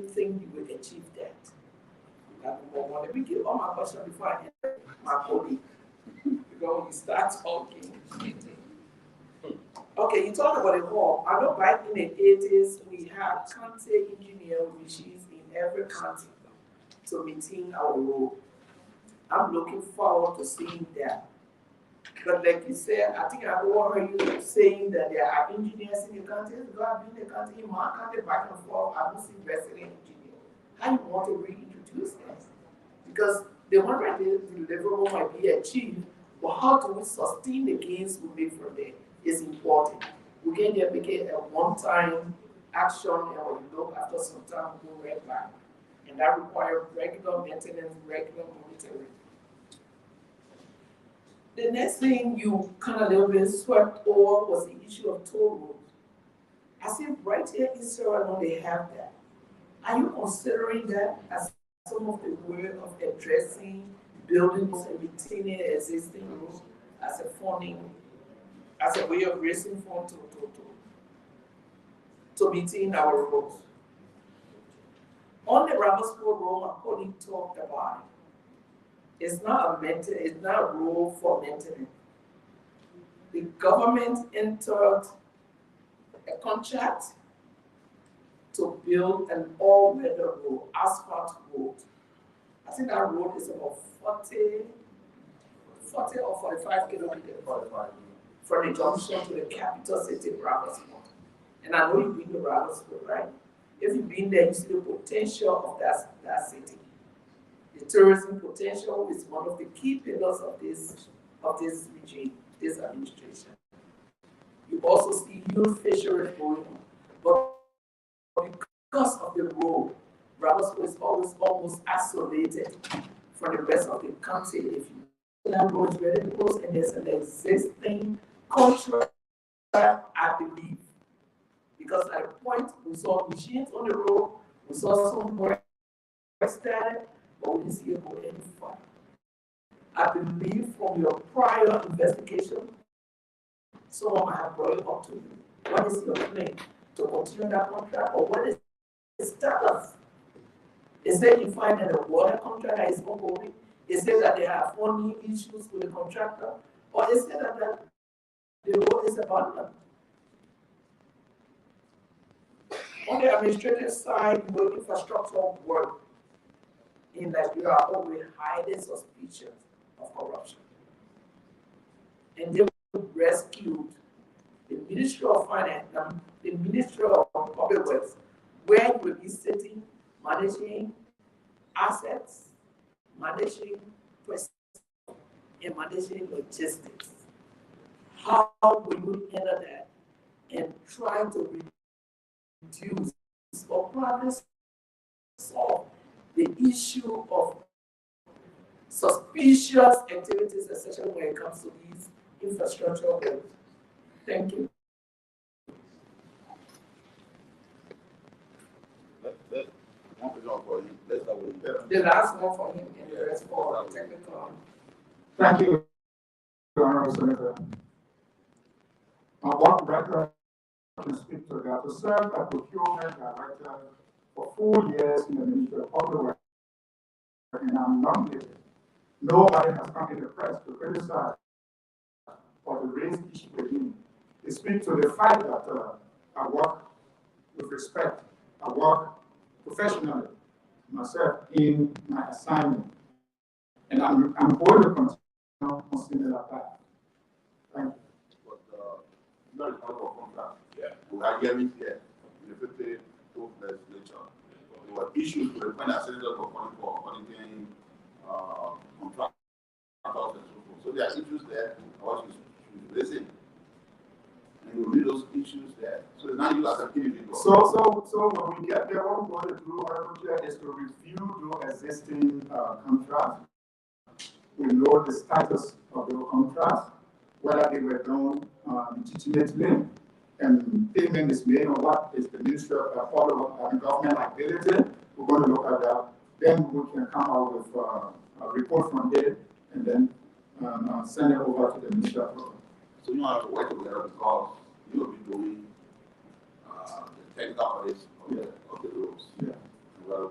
think you will achieve that? Let me give all my questions before I enter my body. Because when you start talking. Okay, you talk about the hall. I know back in the 80s, we had county engineer, which is in every county, to maintain our road. I'm looking forward to seeing that. But like you said, I think I overheard you saying that there are engineers in the country. Because I've been in the country, in my country, back and forth, I don't see resident engineer. How you want to reintroduce them? Because the 100 deliverable might be achieved, but how do we sustain the gains we make from there is important. We can't just make it a one-time action and when you look after some time, we go right back. And that requires regular maintenance, regular monitoring. The next thing you kind of a little bit swept over was the issue of toll roads. I see right here in Sierra Leone they have that. Are you considering that as some of the way of addressing buildings and maintaining existing roads as a funding, as a way of raising funds to maintain our roads? On the Ramosville Road, my colleague talked about it. It's not a role for maintenance. The government entered a contract to build an all-weather road, asphalt road. I think that road is about 40 or 45 kilometers from the junction to the capital city, Ramosville. And I know you've been to Ramosville, right? If you've been there, you see the potential of that city. The tourism potential is one of the key pillars of this regime, this administration. You also see huge fisheries going on. But because of the road, Ramosville is always almost isolated from the rest of the country. If you that road is very close and there's an existing contract, I believe. Because at a point we saw machines on the road, we saw some work started, but we didn't see it go any further. I believe from your prior investigation, someone might have brought it up to you. What is your plan to continue that contract, or what is the status? Is it you find that the water contract is ongoing? Is it that there are funding issues with the contractor? Or is it that the road is abandoned? On the administrative side, your infrastructure work in Nigeria are always highly suspicious of corruption. And they rescued the Ministry of Finance, the Ministry of Public Works, where you will be sitting, managing assets, managing personnel, and managing logistics. How will you enter that and try to reduce or probably solve the issue of suspicious activities, especially when it comes to these infrastructure works? Thank you. One question for him. Let's start with him. The last one for him and the rest for technical. Thank you, Honorable Senator. What record can speak to that? To serve as procurement director for 4 years in the Ministry of Public Works, and I'm nominated. Nobody has come in the press to criticize or to raise issues with me. It speaks to the fact that I work with respect. I work professionally myself in my assignment, and I'm going to continue on similar path. Thank you. But not a for contract. Yeah. We are hearing here in the 52 legislature. There were issues with the final senator for auditing contractors and so forth. So there are issues there. I want you to listen. And you read those issues there. So now you as an individual. So when we get there, what we're going to do is to review the existing contracts. We know the status of the contracts, whether they were done legitimately, and payment is made, or what is the Ministry of Public Government liability. We're going to look at that. Then we can come out with a report from there, and then send it over to the Ministry of Public. So you have to work together because you will be doing the technical audits of the rules. Yeah.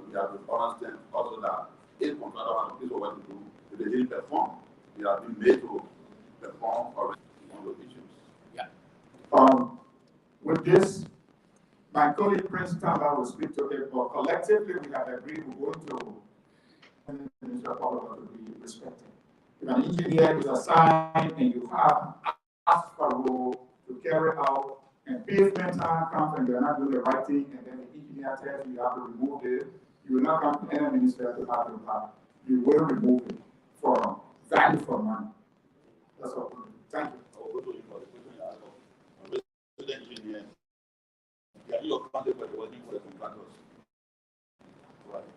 we have to understand also that if contractor has a piece of work to do, if they didn't perform, they have been made to perform already on those issues. With this, my colleague Prince Tamba will speak to it, but collectively we have agreed we're going to Minister of Public Works to be respected. If an engineer is assigned and you have asked for a role to carry out, and pavement time comes and you're not doing the right thing, and then the engineer tells you have to remove it, you will not come to any minister to have your power. You will remove it for value for money. That's all. Thank you. I will go to you for the question you asked of resident engineer. Yeah, you are accounted for the working for the contractors. Right.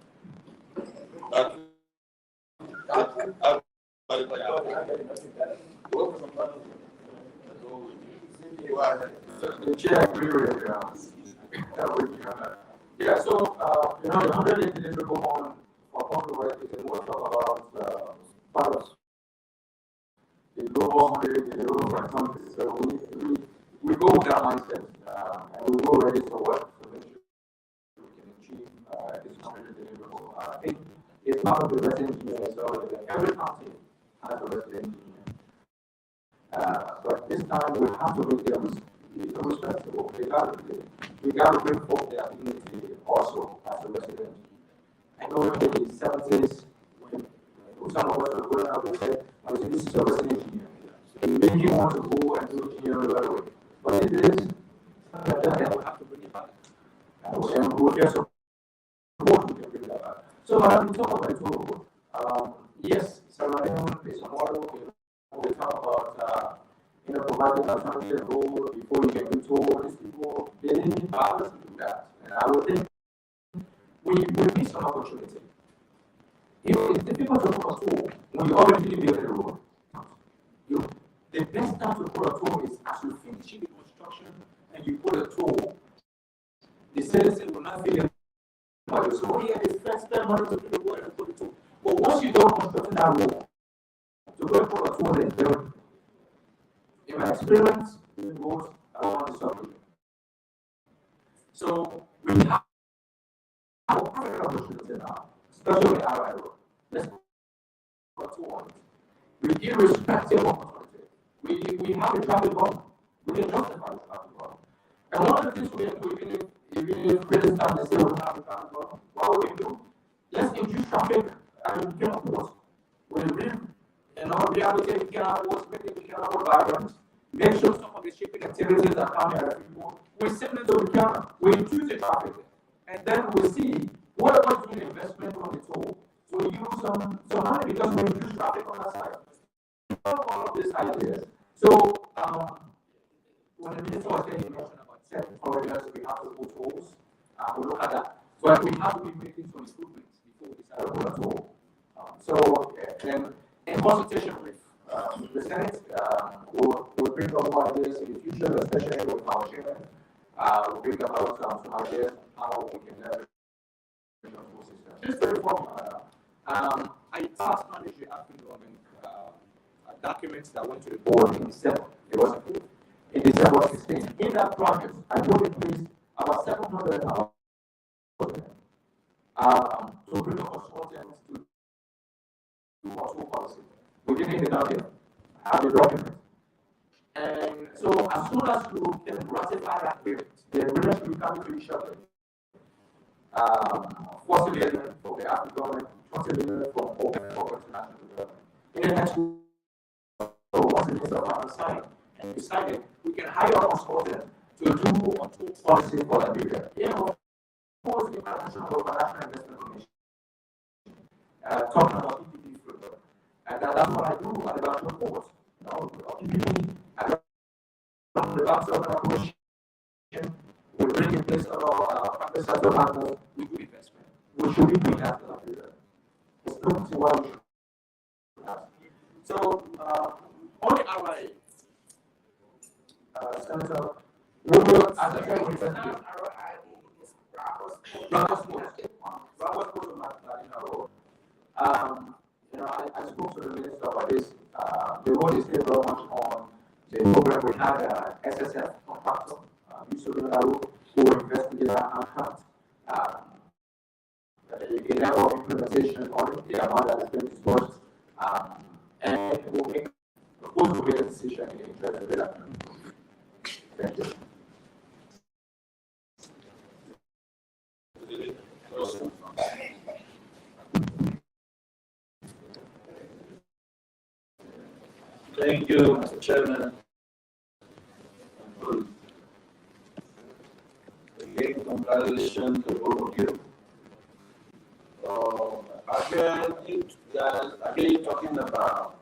The chair agree with yeah, so the 100 individual on for public work is a workshop about pilots. The global 100, the global countries. So we go with that mindset and we go ready to work to make sure we can achieve this 100 deliverable. I think it's part of the resident engineer, so every county has a resident engineer. But this time we have to make them responsible. We got to bring forth their dignity also as a resident. I know in the 70s, when some of us were growing up, we said, this is a resident engineer. It made you want to go and do engineering right away. But it is something that we have to bring it back. And we'll just support we can bring that back. So when we talk about the tool, yes, Sarah is a model. We talk about providing alternative role before you get into all these people, they didn't need others to do that. And I would think we miss some opportunity. It's difficult to put a tool when you already build a road. The best time to put a tool is as you finish the construction and you put a tool. The citizen will not feel it. So here is first spend money to do the work and put the tool. But once you don't construct that road, to go and put a tool and build. In my experience, it goes around the circle. So we have a perfect opportunity now, especially in our area. Let's put two on it. We irrespective of opportunity. We have a traffic law. We can justify the traffic law. And one of the things we have to do, even if critics start to say we have a traffic law, what will we do? Let's introduce traffic and we can afford. We live in our reality, we can afford, maybe we can afford vibrance. Make sure some of the shipping activities are coming at people. We simply do the camera. We introduce the traffic. And then we see whatever is doing investment on the toll. So we use some money because we introduce traffic on that side. All of these ideas. So when the minister was saying about setting corridors, we have to put tolls. We look at that. So we have to be making some improvements before we decide to put a toll. So in consultation with the Senate, will bring up more ideas in the future, especially with our chairman. We'll bring about some ideas how we can leverage the whole system. Just very formula. I tasked managed the African government documents that went to the board in December. It was approved in December 16. In that project, I put in place about 700 hours to bring up consultants to do our school policy. We didn't even know it. Have the document. And so as soon as you can ratify that agreement, the agreement will come to each other. 40 million for the African government, 20 million for international government. In the next once the minister of signed and decided, we can hire a consultant to do a tool policy for Liberia. Of course, the International Investment Commission talking about PPP framework. And that's what I do at the Bank of Port. PPP, from the Bank of Commission, we bring in place our practice as a partner, we do investment. We should be doing that in Liberia. It's not to why we should do that. So, on the RIA, Senator, we will, as I said, we said, I spoke to the minister about this. The road is still very much on the program. We had SSF contractor, who investigate our contract. a level of implementation on the amount that is being disbursed, and we'll make, of course, we'll make a decision in the interest of that. Thank you. Thank you, Mr. Chairman. Again, congratulations to all of you. Again, talking about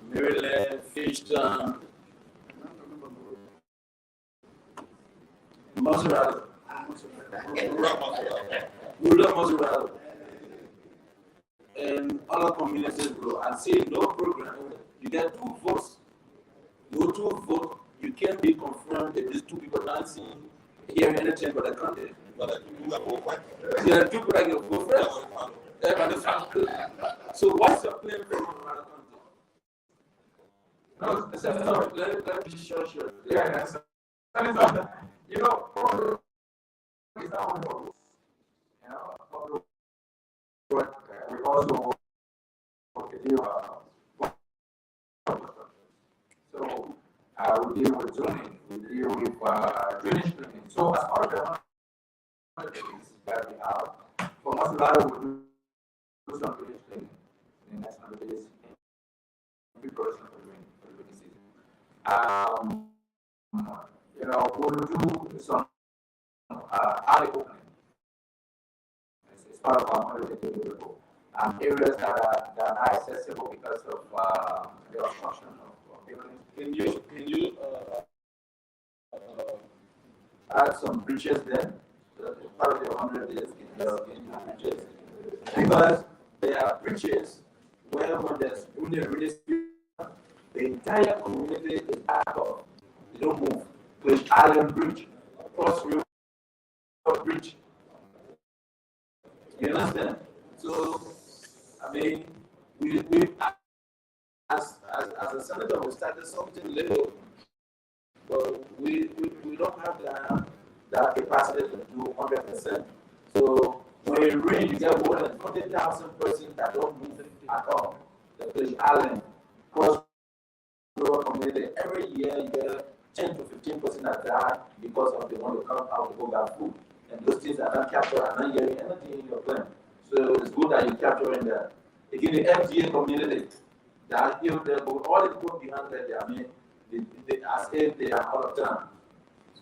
Maryland, Fishtown, Maserati, Maserati, and other communities, bro. I see no program. You get 2 votes. You 2 vote. You can't be confirmed that these 2 people not seeing, hearing anything but the content. Yeah, 2 people that can go first. So what's your plan for Colorado County? No, let me be sure. Yeah, you know, it's not only about, you know, but we also deal so we deal with zoning, we deal with drainage planning. So as part of the 100 days that we have, for us, a lot of we do some drainage planning in the next 100 days in preparation for the rainy season. You know, we'll do some alley opening. It's part of our 100 days deliverable. Areas that are accessible because of the obstruction of buildings. Can you Add some bridges then? Part of the 100 days bridges. Because there are bridges where when there's really the entire community is back off. They don't move. There's Island Bridge, Cross River Bridge. You understand? So, I mean, we as a senator, we started something little, but we don't have that capacity to do 100%. So when it rains, you get more than 20,000 persons that don't move at all. The island, cross rural community, every year you get 10 to 15% that die because of they want to come out to go get food. And those things are not captured, are not hearing anything in your plan. So it's good that you capture in there. Again, the FGA community, that are here, but all the people behind that, I mean, they as if they are out of town.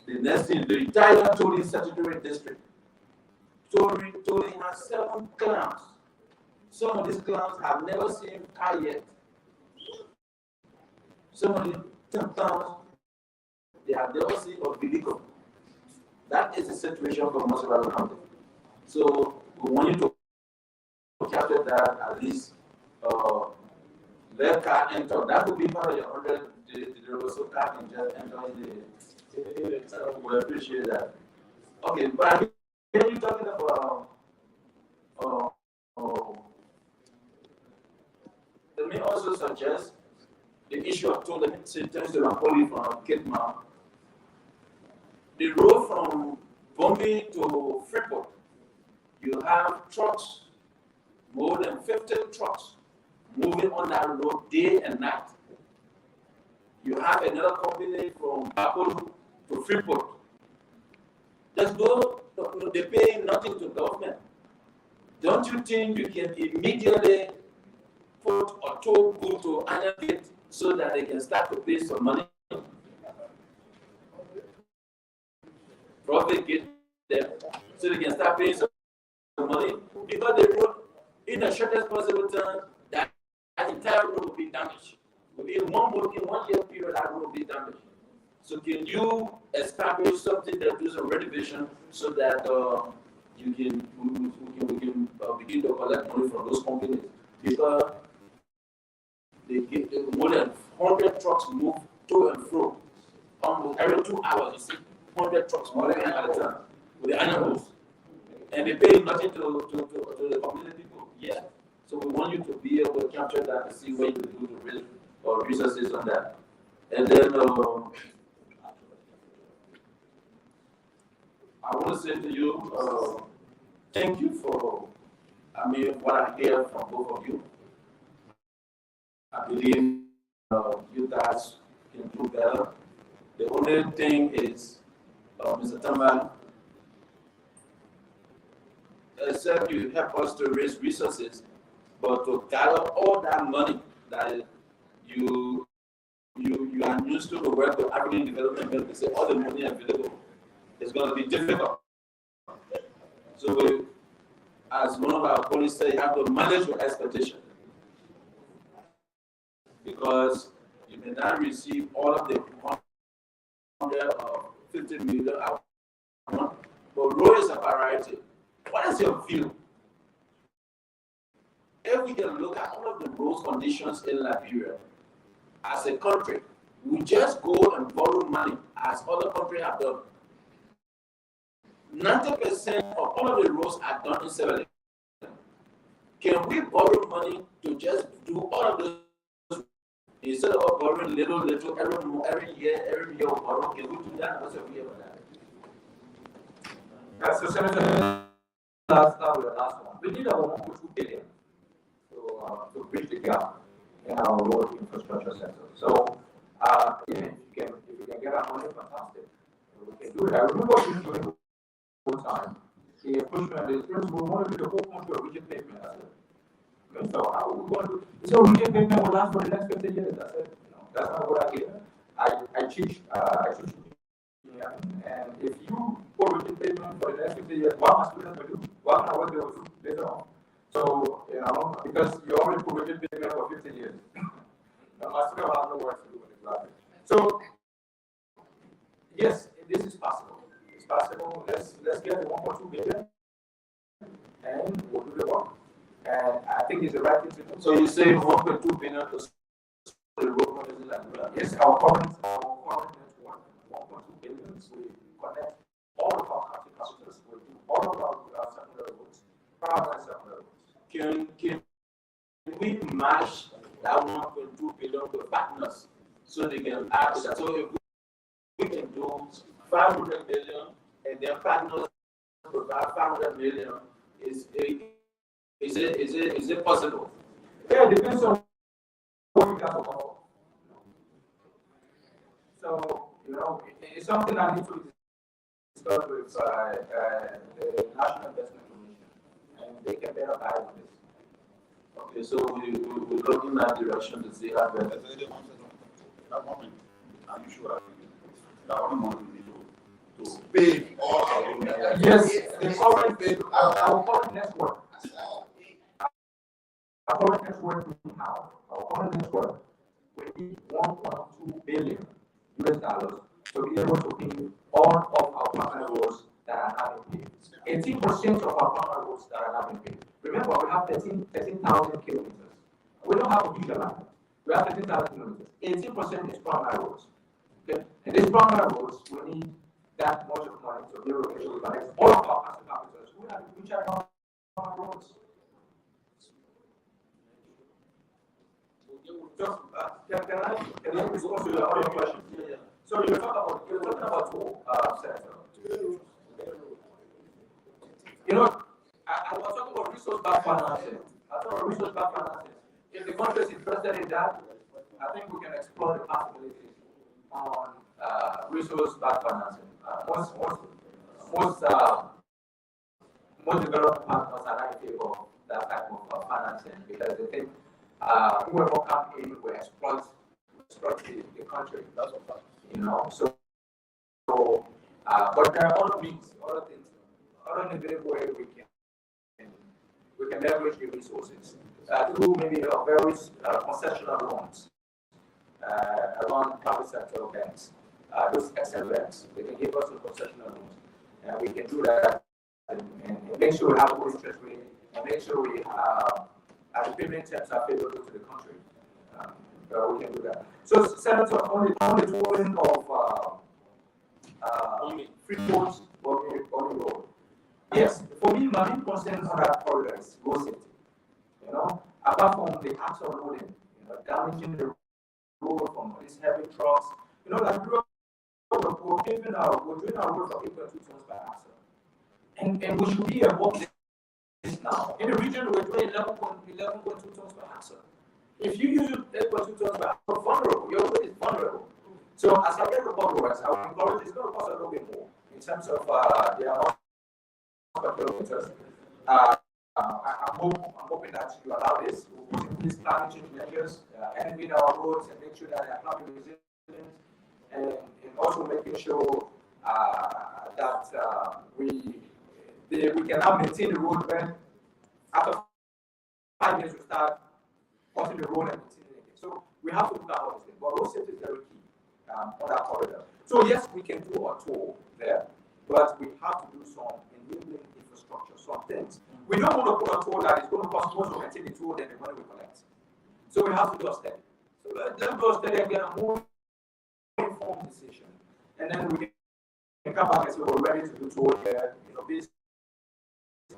The next thing, the entire Tori statutory district. Tori has 7 clans. Some of these clans have never seen car yet. Some of the 10 clans, they have never seen a vehicle. That is the situation for most of our country. So we want you to capture that at least. Their car enter. That would be part of your 100. The so car can just enter in the. So we appreciate that. Okay, but when you're talking about, let me also suggest the issue of toll limits in terms of Napoli from Kitma. The road from Bombay to Freeport, you have trucks, more than 50 trucks moving on that road day and night. You have another company from Apple to Freeport. Just go, they pay nothing to government. Don't you think you can immediately put a toll booth to another gate so that they can start to pay some money? Profit get there so they can start paying some money because the road in the shortest possible time that entire road will be damaged. Within 1 year period, that road will be damaged. So can you establish something that does a renovation so that we can begin to collect money from those companies? Because they get more than 100 trucks move to and fro. Almost every 2 hours, you see 100 trucks moving at a time with the animals. And they pay nothing to the community people. Yeah. So we want you to be able to capture that and see what you can do to raise resources on that. And then I want to say to you, thank you for I mean, what I hear from both of you, I believe you guys can do better. The only thing is, Mr. Tamba, except you help us to raise resources, but to gather all that money that you are used to work with African Development Bank, they say all the money available is going to be difficult. So we, as one of our colleagues said, you have to manage your expectation. Because you may not receive all of the 150 million at once, but road is a priority. What is your view? If we can look at all of the road conditions in Liberia, as a country, we just go and borrow money as other countries have done. 90% of all of the roads are done in 7 years. Can we borrow money to just do all of those instead of borrowing little every year we borrow? Can we do that? What's your view on that? Yeah, so Senator, last one. We did our 1.2 billion to bridge the gap in our road infrastructure sector. So, if you can get our money, fantastic. We can do it. I remember what we were doing all the time. The pushman is, we want to do the whole country of rigid pavement. I said, so how we going to do? So rigid pavement will last for the next 50 years. I said, that's not what I get. I teach, yeah, and if you put rigid pavement for the next 50 years, what my students will do? What can I work there will do later on? So, because you already put rigid pavement for 50 years. My students have no work to do with it. So, yes, this is possible. It's possible. Let's get the 1.2 billion and we'll do the work. And I think it's the right thing to do. So you say 1.2 billion to the road projects in Liberia? Yes, our current network, 1.2 billion. We connect all of our county councils. We do all of our secondary roads, primary secondary roads. Can we match that 1.2 billion with partners so they can add to that? So if we can do 500 million and then partners provide 500 million, is it possible? Yeah, it depends on what you got to offer. So, it's something I need to discuss with the National Investment Commission, and they can better guide on this. Okay, so we're looking in that direction to see how better. That moment, are you sure that one month we need to pay all our own? Yes, the current our current network. Our current network we have. Our current network we need 1.2 billion US dollars to be able to pay all of our primary roads that are not being paid. 18% of our primary roads that are not being paid. Remember, we have 13,000 kilometers. We don't have a huge amount. We have 13,000 kilometers. 18% is primary roads. Okay? And these primary roads, we need that much of money to be able to connect all of our asset capitals. Which are not primary roads. Just, can I respond to your other question? Yeah. So you're talking about Senator. I was talking about resource-backed financing. If the country is interested in that, I think we can explore the possibilities on resource-backed financing. Most development partners are not in favor of that type of financing because they think whoever comes in will exploit the country. That's a fact. But there are other means, other things, other innovative ways we can leverage the resources through maybe various concessional loans around private sector banks, those excellent banks. They can give us the concessional loans, and we can do that and make sure we have a good interest rate and make sure we the payment terms are favorable to the country. We can do that. So, Senator, on the touring of Freeport's on the road. Yes, for me, my main concern on that corridor is road safety. Apart from the actual loading, damaging the road from these heavy trucks. Like we're doing our road for 8.2 tons per axle, and we should be above now. In the region, we're doing 11.2 tons per answer. If you use 8.2 tons per answer, vulnerable, your weight is vulnerable. So as I get the borrowers, I would encourage it's going to cost a little bit more in terms of the amount of kilometers. I'm hoping that you allow this. We'll put in place climate change measures, elevate our roads and make sure that they are climate resilient, and also making sure that we can now maintain the road when after 5 years we start cutting the road and maintaining it. So we have to do that all these things. But road safety is very key on that corridor. So yes, we can do a toll there, but we have to do some enabling infrastructure, some things. We don't want to put a toll that is going to cost more to maintain the toll than the money we collect. So we have to do a study. So let's do a study and get a more informed decision. And then we can come back and say we're ready to do toll there, based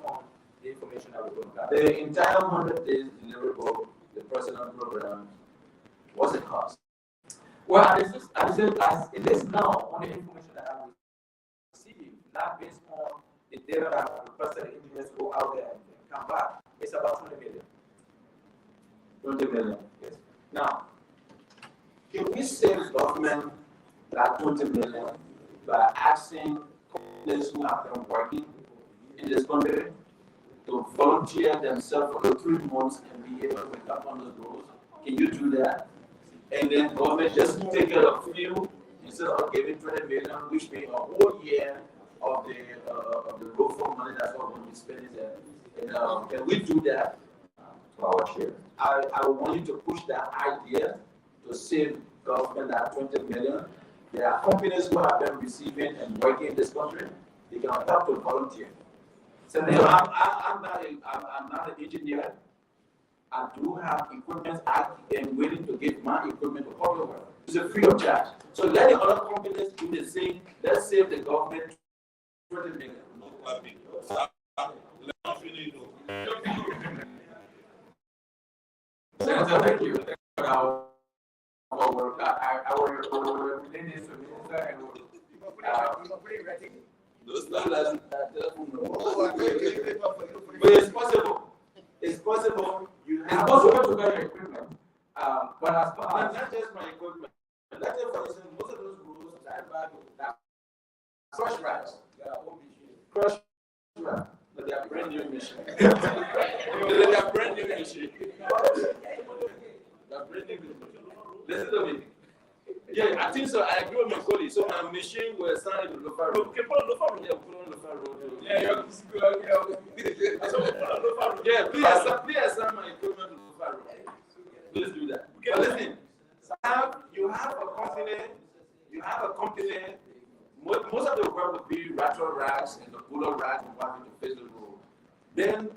on the information that we're going to have. The entire 100 days deliverable, the president program, what's the cost? Well, as it is now on the information that I received, not based on the data that I requested the engineers go out there and come back, it's about 20 million. 20 million, yes. Now, can we save government that 20 million by asking companies who have been working in this country to volunteer themselves for the 3 months and be able to wake up on those roads? Can you do that? And then government just take care of few instead of giving 20 million, which means a whole year of the road for money that's what we're going to be spending there. And can we do that to our share? I want you to push that idea to save government that 20 million. There are companies who have been receiving and working in this country. They can help to volunteer. So I'm not an engineer. I do have equipment. I am willing to give my equipment to public work. It's a free of charge. So let the other companies do the same. Let's save the government 20 million. Senator, thank you. I will relay this to Minister and but it's possible. It's possible. It's possible to get your equipment. But as far as not just my equipment, let's say for instance, most of those rules that crush racks, crush racks, but they are brand new machines. They are brand new machines. Listen to me. Yeah, I think so. I agree with my colleague. So my machine will stand in the local road. Okay, put on local road. Yeah, put on local road. Yeah, please assign my equipment to local road. Please do that. Okay, but listen, you have a company, most of the work would be rattle racks and the bullet racks and having to face the road. Then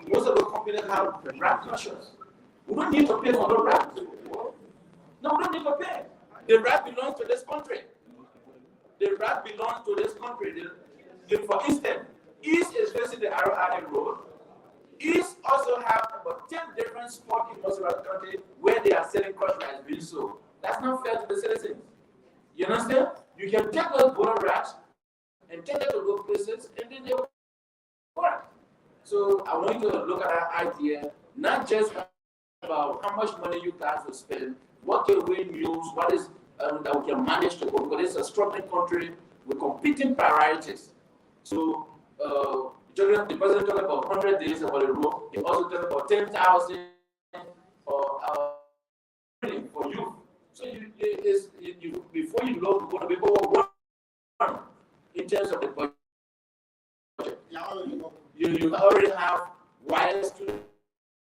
most of the companies have rack crushers. We don't need to pay for the rack. No, we don't need to pay. The rack belongs to this country. The rack belongs to this country. For instance, East is facing the Arrow Road. East also have about 10 different spots in most of the country where they are selling crush rice being sold. That's not fair to the citizens. You understand? You can take those bullet racks and take them to those places and then they will work. So I want you to look at that idea, not just about how much money you guys will spend, what can we use, what is that we can manage to go, because it's a struggling country with competing priorities. So the president talked about 100 days about the road. He also talked about 10,000 for youth. So before you know, you're going to be over one in terms of the budget. You already have wild students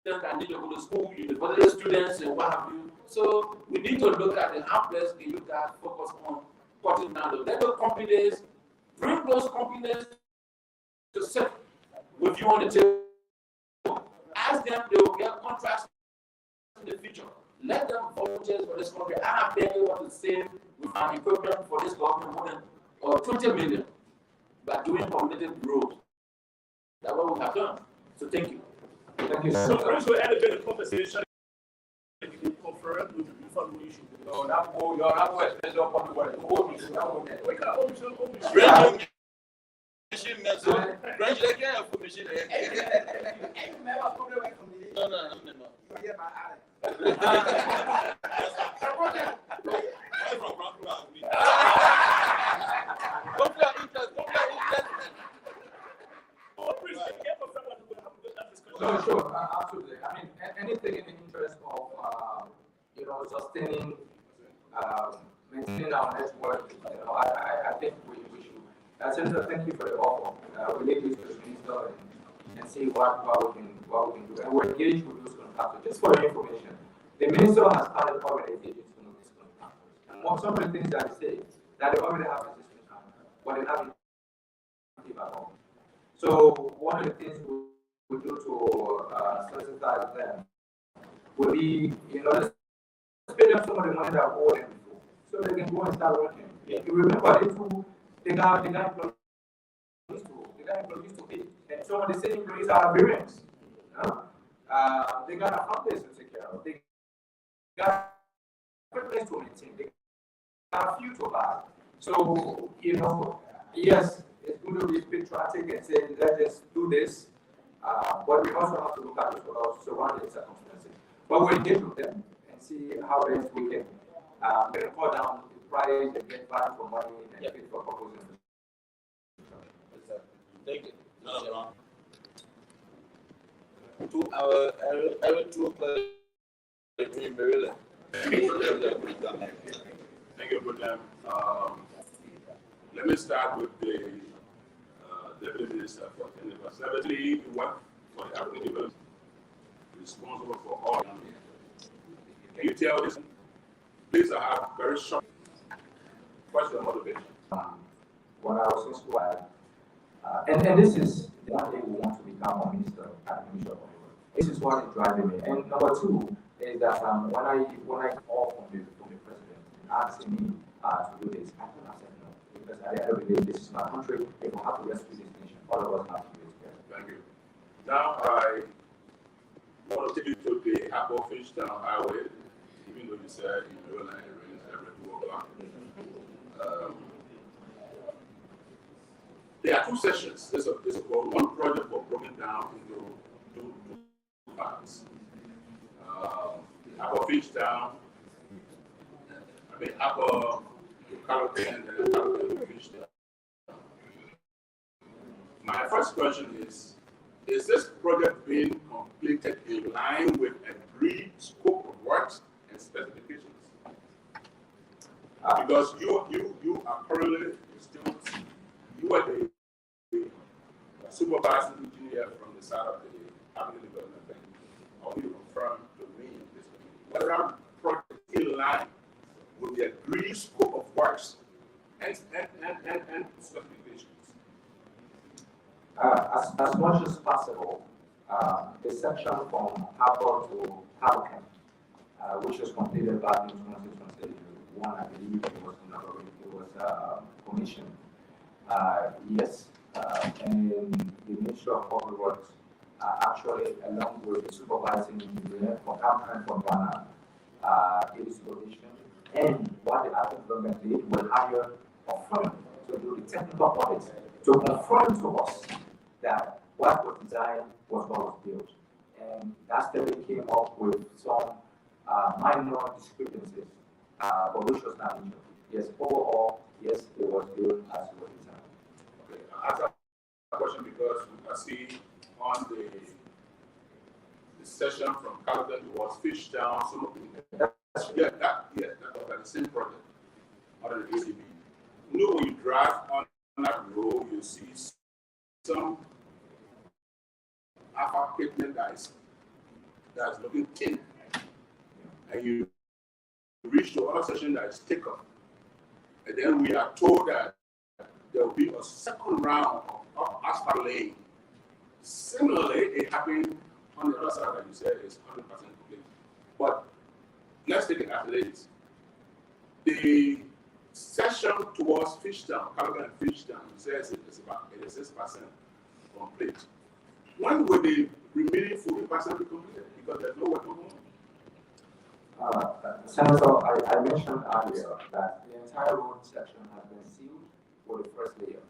that need to go to school, university students, and what have you. So we need to look at how best can you guys focus on cutting down the level companies, bring those companies to sit with you on the table. Ask them, they will get contracts in the future. Let them volunteer for this country. I have been able to save with my equipment for this government more than 20 million by doing community growth. That's what we have done. So thank you. Thank you. So first we had a bit of conversation. You can confer with the family issue. No, that was up on the word. Wake up. machine now, so branch like that for machine. No, no, no, no. No, sure, absolutely. I mean, anything in the interest of, sustaining, maintaining our network, I think we should. Senator, thank you for the offer. We leave this to the minister and see what we can do. And we're engaged with those contractors. Just for your information, the minister has started already engaging some of these contractors. And some of the things that he says, that they already have existing contracts, but they haven't give at all. So one of the things we do to sensitize them would be, let's pay them some of the money that we owe them before, so they can go and start working. Yeah. You remember they got employees to pay, and some of the same employees are Liberians. They got a families to take care of. They got a place to maintain. They got a few to buy. So yes, it's good to be patriotic and say let's do this, but we also have to look at the surrounding circumstances. But we'll engage with them and see how best we can cut down the price and get value for money and fit for purposes. Thank you. No. I went to a place in Maryland. Thank you, Budam. Let me start with the Deputy Minister for University. You work for the African University, responsible for all. Can you tell us, please, I have very short question of motivation. When I was in school, and this is one day we want to become a minister at the Ministry of Public Works. This is what is driving me. And number two is that when I call from the president asking me to do this, I could have said no. Because at the end of the day, this is my country. If we have to rescue this nation, all of us have to do it together. Thank you. Now I want to take you to the Apple Fishtown Highway, even though you said in Maryland it rains every 2 o'clock. There are two sessions. There's one project was broken down into two parts. Apple Fishtown, Apple Carrollton and Carrollton Fishtown. My first question is this project being completed in line with agreed scope of works and specifications? Because you are currently still, you are the supervising engineer from the side of the African Development Bank. I want you to confirm to me this, whether our project is in line with the agreed scope of works and specifications. As much as possible, the section from Harbour to Halkan, which was completed back in 2021, I believe it was commissioned. Yes, and the Ministry of Public Works actually, along with the supervising engineer for Halkan from Ghana, it is position. And what the African government did will hire a firm to do the technical audit to confirm to us that what was designed was what was built. And that study came up with some minor discrepancies, but which was not major. Yes, overall, yes, it was built as it was designed. Okay, I ask that question because I see on the session from Carrollton towards Fishtown, some of the that was the same project under the ACB. You know, when you drive on that road, you see some alpha pavement that's looking thin, and you reach the other section that is thicker, and then we are told that there will be a second round of asphalt laying. Similarly, it happened on the other side that you said is 100% complete. But let's take it as it is. The section towards Fishtown, Carrollton and Fishtown, says it is about 86% complete. When will the remaining 40% be completed? Because there's no work on home. Senator, I mentioned earlier that the entire road section has been sealed for the first layer.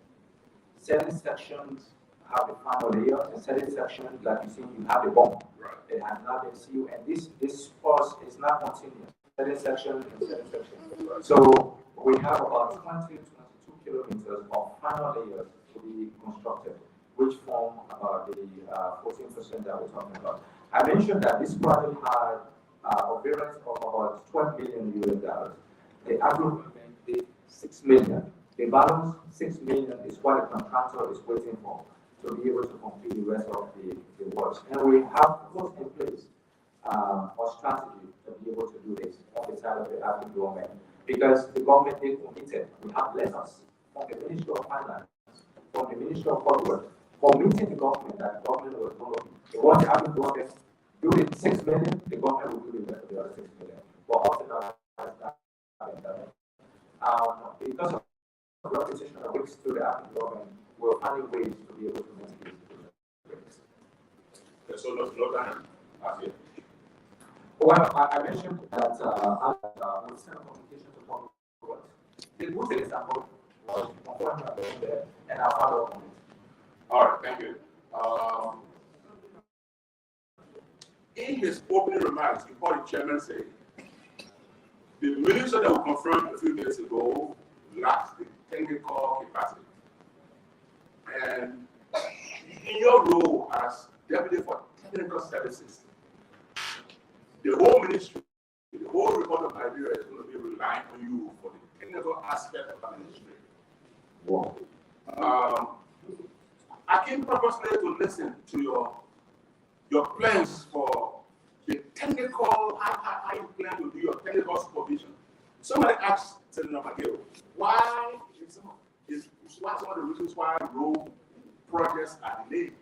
certain sections have the final layer, and certain sections, like you see, you have the bomb. Right. It has not been sealed, and this course is not continuous. Certain sections and certain sections. Right. So we have about 20 to 22 kilometers of final layers to be constructed, which form about the 14% that we're talking about. I mentioned that this project had a variance of about 12 million US dollars. The agreement did 6 million. The balance, 6 million, is what the contractor is waiting for to be able to complete the rest of the works. And we have put in place a strategy to be able to do this on the side of the African government, because the government is committed. We have letters from the Ministry of Finance, from the Ministry of Public, committing the government that the government was going to, once the African government do the 6 million, the government will do the rest of the other 6 million. But also that, because of the repetition of weeks to the African government, we're finding ways to be able to mitigate this. Okay, so no time. Well, I mentioned that we send a communication to public works. The good example was there, and I'll follow up on it. All right, thank you. In his opening remarks, before the chairman said, the minister that we confirmed a few days ago lacks the technical capacity. And in your role as deputy for technical services, the whole ministry, the whole Republic of Nigeria is going to be relying on you for the technical aspect of the ministry. Wow. I came purposely to listen to your plans for the technical, how you plan to do your technical supervision. Somebody asked Senator McGill, why some of the reasons why road projects are delayed?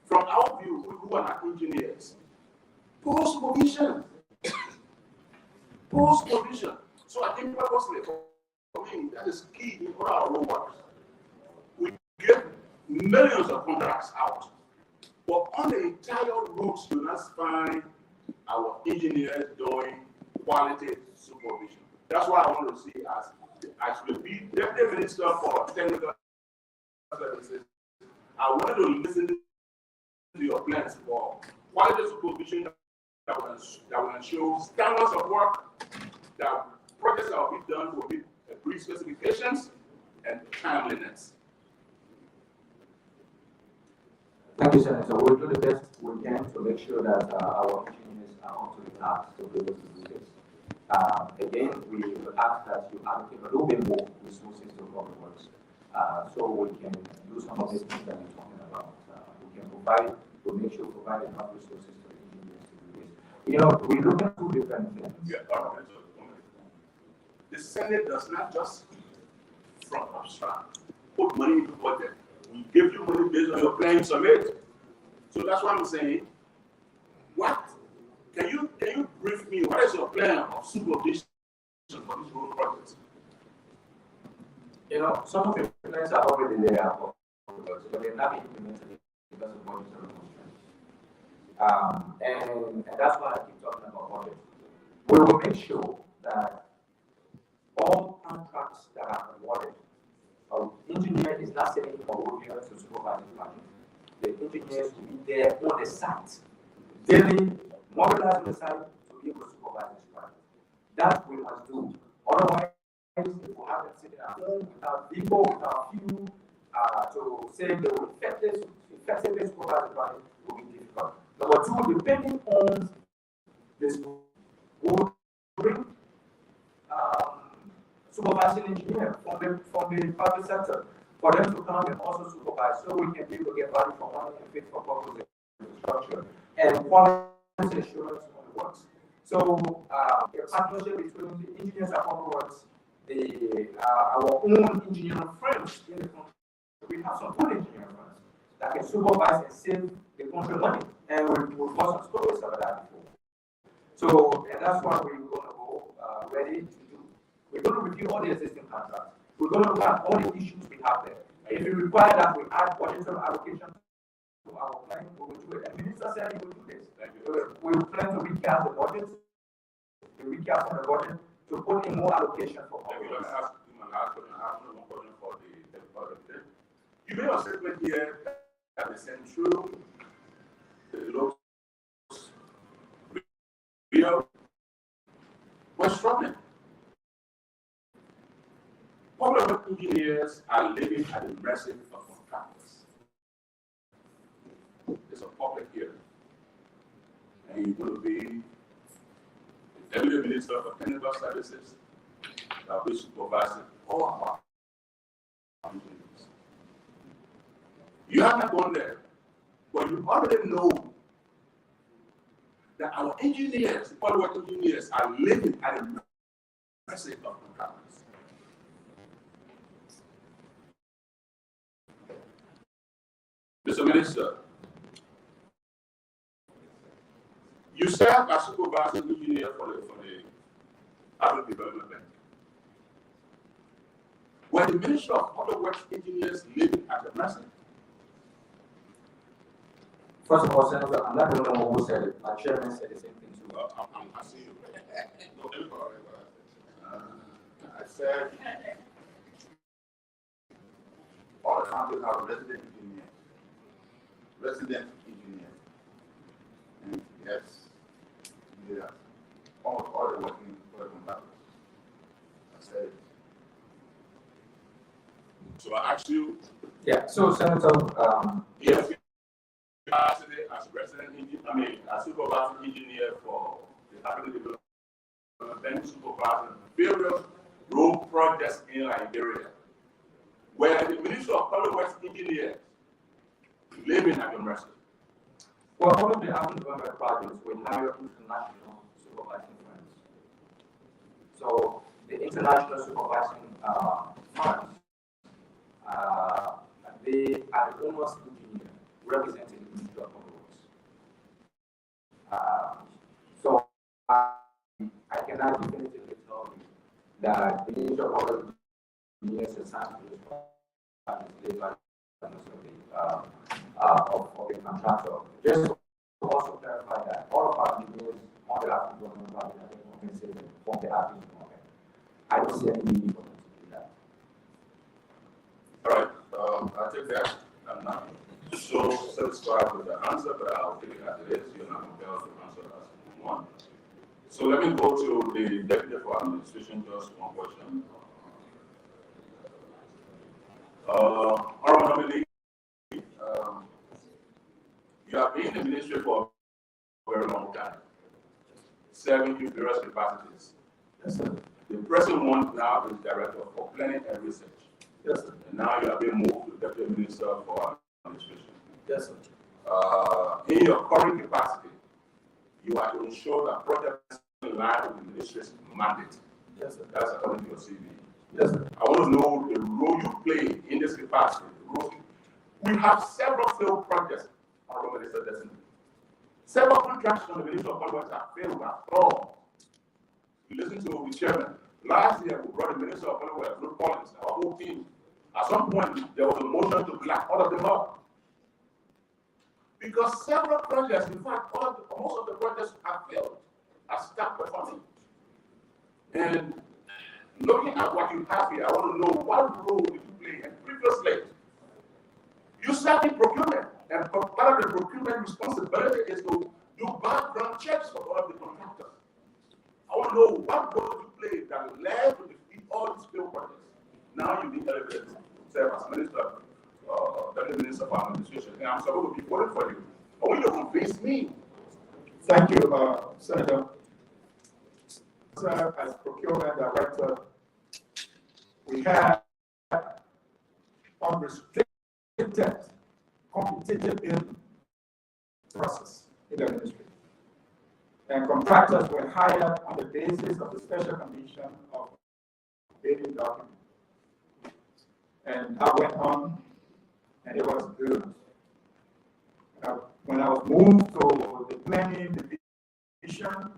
From our view, who are not engineers, poor supervision. Poor supervision. So I think purposely, for me, that is key in all our road works. We get millions of contracts out, but on the entire routes, you not find our engineers doing quality supervision. That's why I want to see as will be Deputy Minister for Technical Services. I wanted to listen to your plans for quality supervision that will ensure standards of work, that projects that will be done will meet agreed specifications and timeliness. Thank you, Senator. We'll do the best we can to make sure that our engineers are up to the task to be able to do this. Again, we will ask that you allocate a little bit more resources to public works, so we can do some of these things that you're talking about. We can provide, we'll make sure we provide enough resources to the engineers to do this. You know, we look at two different things. Yeah, the Senate does not just from abstract put money into budget. We give you money based on your plan you submit. So that's what I'm saying. What can you brief me? What is your plan of supervision for these road projects? You know, some of the plans are already there, but they're not implemented because of budgetary constraints. And that's why I keep talking about budget. We will make sure that all contracts that are awarded, our engineer is not sitting for here to supervise the project. The engineers will be there on the site, daily, mobilizing the site to be able to supervise this project. That we must do. Otherwise, if we have them sitting at home without people, without fuel, to say they will effectively supervise the project will be difficult. Number two, depending on this, we will bring supervising engineer from the private sector for them to come and also supervise, so we can be able to get value for money and fit for purpose infrastructure and quality assurance on the works. So a partnership between the engineers at public works, our own engineering firms in the country. We have some good engineering firms that can supervise and save the country money, and we've got some stories about that before. So, and that's why we're going to go ready to do. We're going to review all the existing contracts. We're going to look at all the issues we have there. If you require that we add budgetary allocation to our plan, we will do it. And the minister said he will do this. We will plan to recast the budget, recast the budget to put in more allocation for all. Let me ask you my last question. I have one question for the You made a statement here that the central, the real, was struggling. Public engineers are living at the mercy of contractors. It's a public hearing. And you're going to be the Deputy Minister for Technical Services that will be supervising all our engineers. You have not gone there, but you already know that our engineers, public engineers, are living at the mercy of contractors. Mr. Minister, you serve as supervising engineer for the African Development Bank. Were the Minister of Public Works engineers living at the mercy? First of all, Senator, I'm not the only one who said it. My chairman said the same thing too. I see you. No, everybody. I said all the counties have resident engineers. Resident engineers. And yes, yeah, almost all the working for the contractors. I said it. So I ask you, Yeah, so Senator, yes, as resident engineer, as supervising engineer for the African Development Bank, supervising various road projects in Liberia, where the Minister of Public Works engineers living at your mercy. well, one of the African development projects with higher international supervising firms. So the international supervising firms, they are the owners engineer representing the Ministry of Public Works. So I cannot definitively tell you that the Ministry of Public Works engineers assigned to this project is led by of the contractor. Just to also clarify that all of our engineers on the African development project are compensated from the African development. I don't see any need for them to do that. All right, I take that. I'm not so satisfied with the answer, but I'll take it as it is. You're not compelled to answer as one. So let me go to the Deputy for Administration, just one question. Honorable Nominee, you have been in the ministry for a very long time, serving in various capacities. Yes, sir. The present one now is Director for Planning and Research. Yes, sir. And now you have been moved to Deputy Minister for Administration. Yes, sir. In your current capacity, you are to ensure that projects in line with the ministry's mandate. Yes, sir. That's according to your CV. Yes, sir. I want to know the role you play in this capacity. We have several failed projects, Honorable Minister Destiny. Several contracts from the Ministry of Public Works have failed, have flawed. You listen to the chairman. Last year, we brought the Minister of Public Works, Ruth Collins, our whole team. At some point, there was a motion to black all of them up. Because several projects, in fact, most of the projects have failed, are stuck performing. And looking at what you have here, I want to know what role did you play? And previously, you served in procurement, and part of the procurement responsibility is to do background checks for all of the contractors. I want to know what role did you play that led to defeat all these failed projects. Now you need elevated to serve as Minister, Deputy Minister for Administration, and I'm supposed to be voting for you. I want you to convince me. Thank you, Senator. Sir, as procurement director, we have unrestricted competitive bidding process in the ministry. And contractors were hired on the basis of the special condition of bidding document. And I went on, and it was good. When I was moved to the planning division,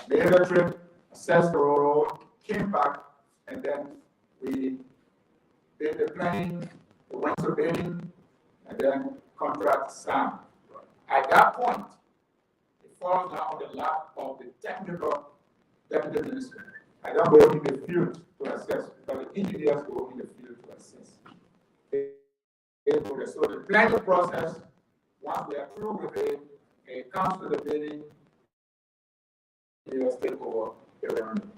the electric assessed the road, came back, and then we did the planning, we went to bidding, and then contract signed. At that point, it falls now on the lap of the technical deputy minister. I don't go in the field to assess, but the engineers go in the field to assess. So the planning process, once we are through with it comes to the bidding, you take over the revenue.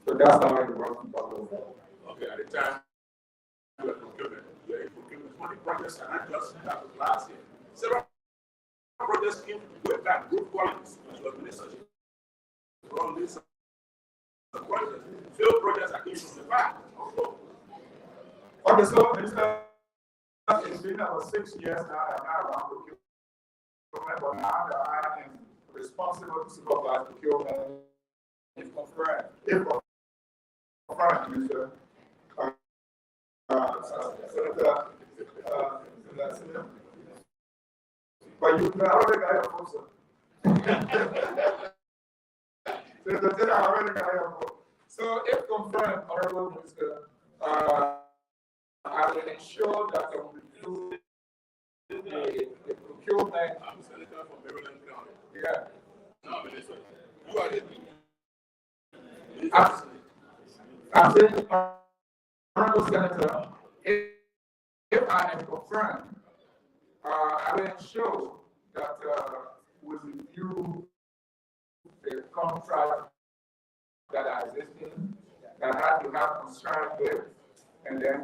So that's how it works in public. Okay, at the time, you have procurement, money projects are not just that was last year. Several projects came with that good qualities, which was research. Wrong this projects. Few projects are coming from the back. Okay, so Minister, it's been about 6 years now that I'm around procurement, but now that I am responsible to supervise procurement. If confirmed, Minister. Senator, but you already got your vote, sir. Senator, I already got your vote. So if confirmed, Honorable Minister, I will ensure that I will do the procurement. I'm Senator from Maryland County. Yeah. No, Minister, you are the. I'm saying, Honorable Senator, if I am confirmed, I will ensure that we review the contract that are existing, that have to have concern with, and then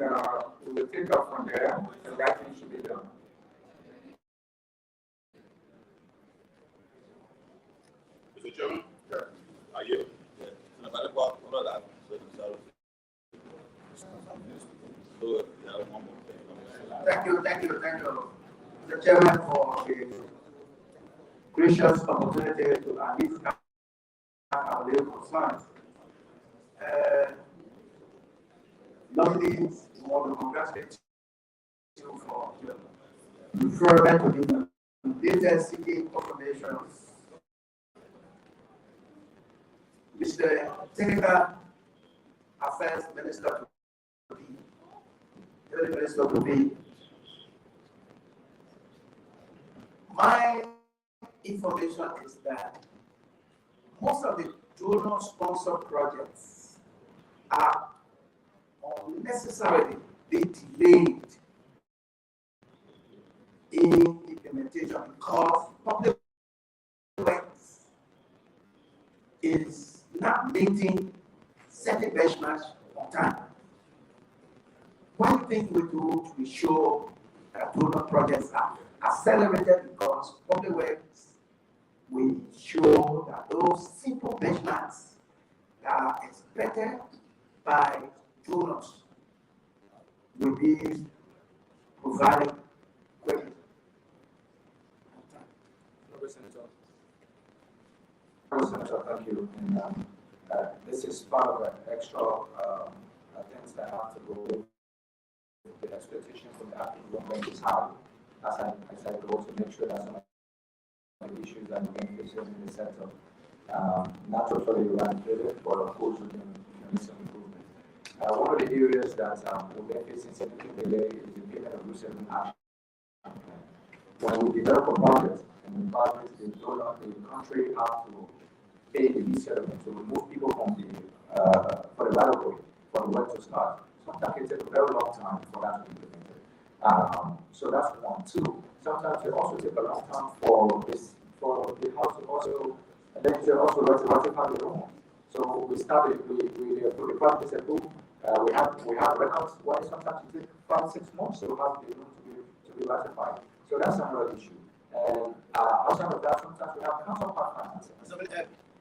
we will take up from there, and that thing should be done. Mr. Chairman? Yeah. Are you? Thank you, Mr. Chairman, for the gracious opportunity to at least have our little concerns. Luckily, we want to congratulate you for referring to the latest city proclamations. Mr. Technical Affairs Minister to be, the Minister to be. My information is that most of the donor-sponsored projects are unnecessarily delayed in implementation because public works is not meeting certain benchmarks on time. One thing we do to ensure that donor projects are accelerated because public works will ensure that those simple benchmarks that are expected by donors will be provided quickly. Senator, thank you. And, this is part of an extra things that have to go with the expectations from the African government is high. As I go to make sure that some of the issues that we're facing in the sector, not totally eradicated, but of course we can make some improvement. One of the areas that we're facing significant delay is the payment of resettlement action. When we develop a project, and the project is donor, the country have to pay the resettlement to remove people from the for the right of way, for the work to start. Sometimes it takes a very long time for that to be implemented. So that's one. Two, sometimes it also takes a long time for the house to also, and then to also ratify the law. So we started, the project said, boom, we have records. Why sometimes it takes 5-6 months to have the law to be ratified. So that's another issue. And outside of that, sometimes we have counterpart financing. So,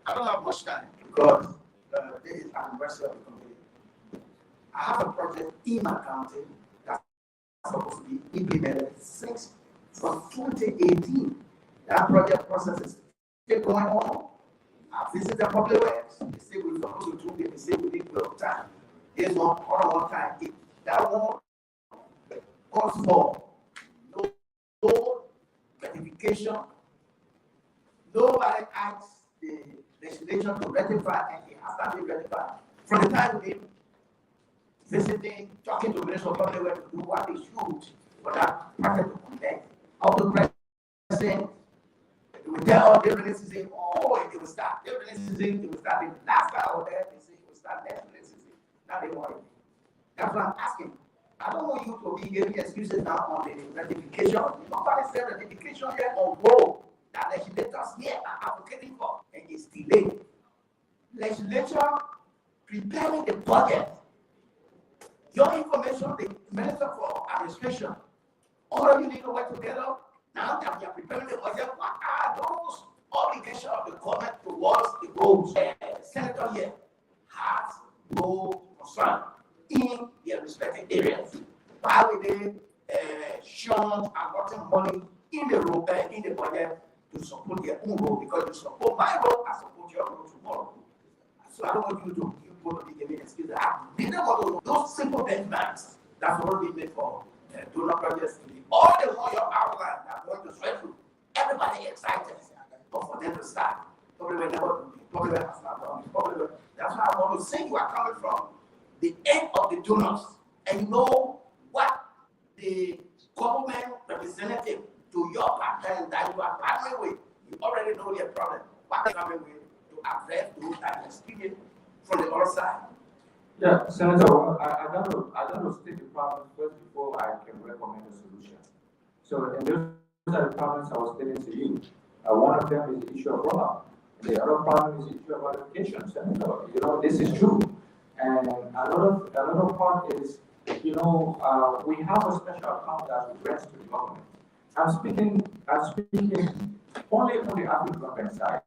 I don't have much time because this is anniversary of the company. I have a project in my county that's supposed to be implemented from 2018. That project process is still going on. I visit the public works. They say we're supposed to do it. They say we need 12 time. Here's one time. That one calls for no verification. Nobody asks the legislation to ratify, and it has not been ratified. From the time we visiting, talking to the Minister of Public Works to do what is huge for that project to connect. Out the president, we tell all the season, oh, it will start. Every season, it will start. Last time I was there, they say it will start next season. Now they want it. That's what I'm asking. I don't want you to to be giving excuses now on the ratification. Nobody said ratification here on road that legislators here are advocating for, and it's delayed. Legislature preparing the budget. Your information, the Minister for Administration, all of you need to work together. Now that we are preparing the budget, what are those obligations of the government towards the goals? Senator here has no concern in their respective areas. Why would they shun and gotten money in the budget to support their own road? Because you support my road, I support your road tomorrow. So I don't want you to be giving excuses. I really want those simple benchmarks that's already made for donor projects to be all the royal outline that are going to sweat through. Everybody excited, but for them to start, probably has not done. That's why I want to say you are coming from the end of the donors, and you know what the government representative to your partner that you are partnering with, you already know their problem. What are you with to address those that experience from the other side? Yeah, Senator, I got to state the problem first before I can recommend a solution. So, and those are the problems I was stating to you. One of them is the issue of rollout. The other problem is the issue of allocation. Senator, this is true. And another part is, we have a special account that we grant to the government. I'm speaking only on the African government side.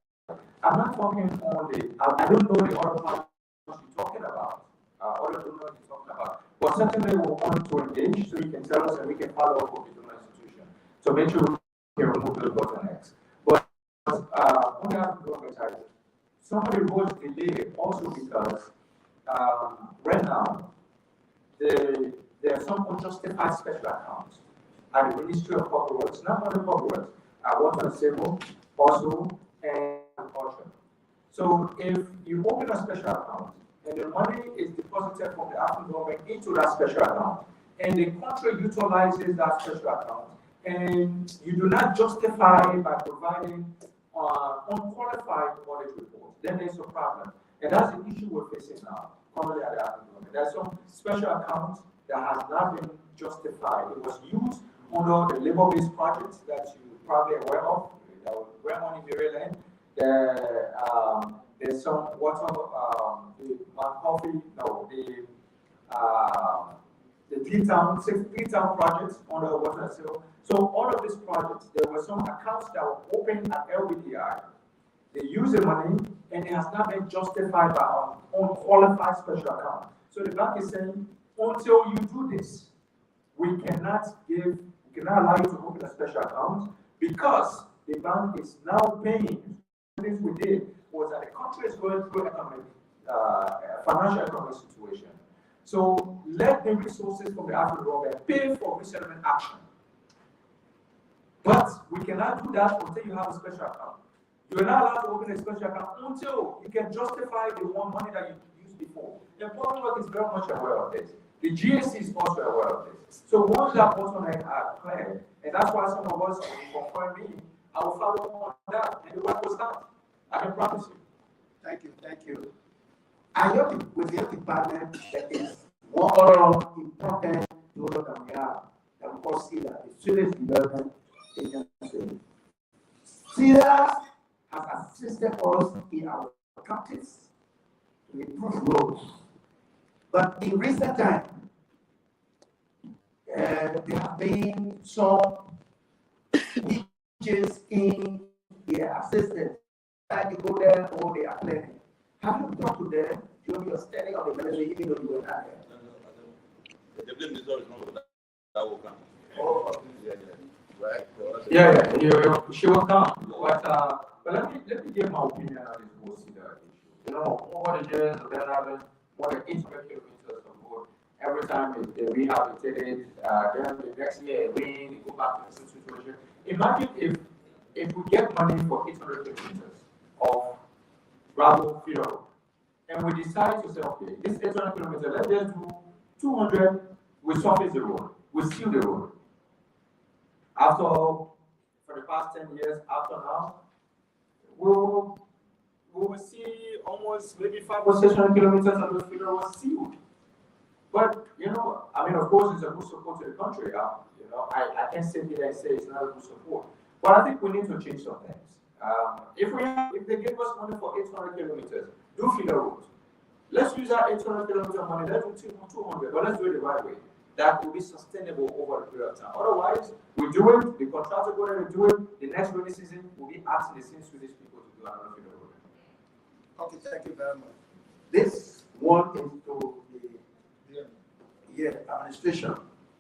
I'm not talking on I don't know the other part you're talking about. Other donors you're talking about. But certainly we want to engage so you can tell us and we can follow up with the donor institution. So make sure we can remove those bottlenecks. But on the African government side, some of the roads delayed also because right now there are some unjustified special accounts at the Ministry of Public Works, not only Public Works, water and civil, also, and agriculture. So if you open a special account and the money is deposited from the African government into that special account, and the country utilizes that special account, and you do not justify by providing unqualified audit reports, then there's a problem. And that's the issue we're facing now, currently at the African government. There's some special accounts that has not been justified. It was used under the labor-based projects that you probably aware of, that were on in Maryland. There's some water, the Mount Coffee, the three-town projects on the water and civil. So all of these projects, there were some accounts that were open at LBDI. They use the money, and it has not been justified by our unqualified special account. So the bank is saying, until you do this, we cannot allow you to open a special account because the bank is now paying. Things we did was that the country is going through financial economic situation. So let the resources from the African government pay for resettlement action. But we cannot do that until you have a special account. You are not allowed to open a special account until you can justify the one money that you used before. The public work is very much aware of this. The GSC is also aware of this. So once that bottleneck are cleared, and that's why some of us confirm me, I will follow on that, and the work will start. I can promise you. Thank you. I know with your department that is one other important role that we have, that we all see that the student development agency. CEDAS has assisted us in our practice to improve roads. But in recent time, there have been some changes in their assistance. Like you go there or they are planning. Have you talked to them during your study of the ministry, even though you were not there? The blame is not that will come. Oh, Right? Yeah, she will come. But let me give my opinion on this whole CEDA issue. Over the years, there have been more than 800 kilometers of road. Every time they rehabilitate it, then the next year they go back to the same situation. Imagine if we get money for 800 kilometers of gravel field, and we decide to say, okay, this 800 kilometers, let's just do 200, we surface the road, we seal the road. For the past 10 years, after now, we will see almost maybe 500 or 600 kilometers of those field was sealed. But, I mean, of course, it's a good support to the country. I can't sit here and say it's not a good support. But I think we need to change some things. If they give us money for 800 kilometers, do feeder roads. Let's use our 800 kilometer money, let's do 200, but let's do it the right way. That will be sustainable over a period of time. Otherwise, we do it, the contractor go there to do it, the next rainy season will be asking the same Swedish people to do another feeder road. Okay, thank you very much. This one is to the administration.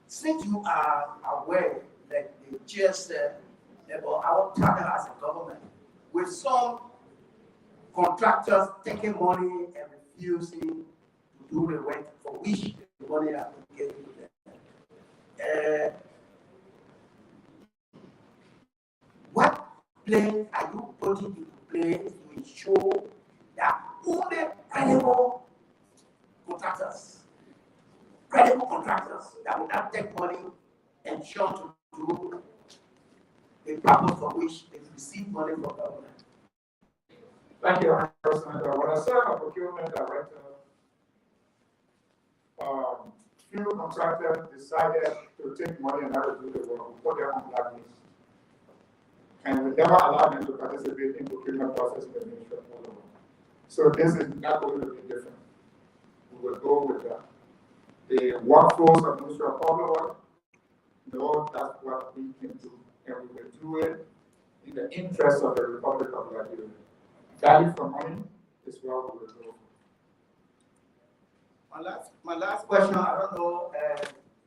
Since you are aware that the chair said about our partner as a government, with some contractors taking money and refusing to do the work for which the money has been given to them. What plan are you putting into place to ensure that only credible contractors that will not take money and sure to do the purpose for which they receive money from government? Thank you, President. When I served as procurement director, few contractors decided to take money and not do the work, we put them on blacklist. And we never allowed them to participate in procurement process in the Ministry of Public Works. So this is not going to be different. We will go with that. The workforce of the Ministry of Public Works know that's what we can do, and we will do it in the interest of the Republic of Liberia. Value for money is what we will do. My last question, I don't know,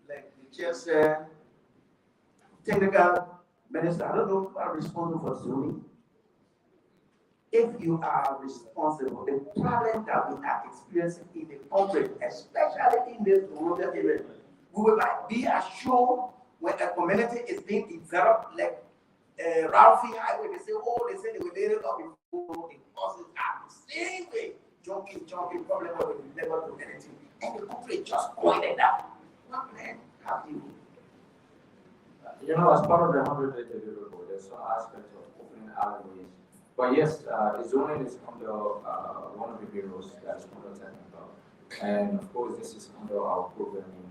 like the chair said, technical minister, I don't know who are responsible for zoning. If you are responsible, the problem that we are experiencing in the country, especially in this rural area, we will be assured when a community is being developed, like Ralphie Highway, they say they will lay it up before it causes the same way. Junking, problem will never do anything. And the country just pointed out. What plan have you? As part of the 100-day deliverable, there's some aspect of opening alleyways. But yes, the zoning is under one of the bureaus that is under technical. And of course, this is under our programming,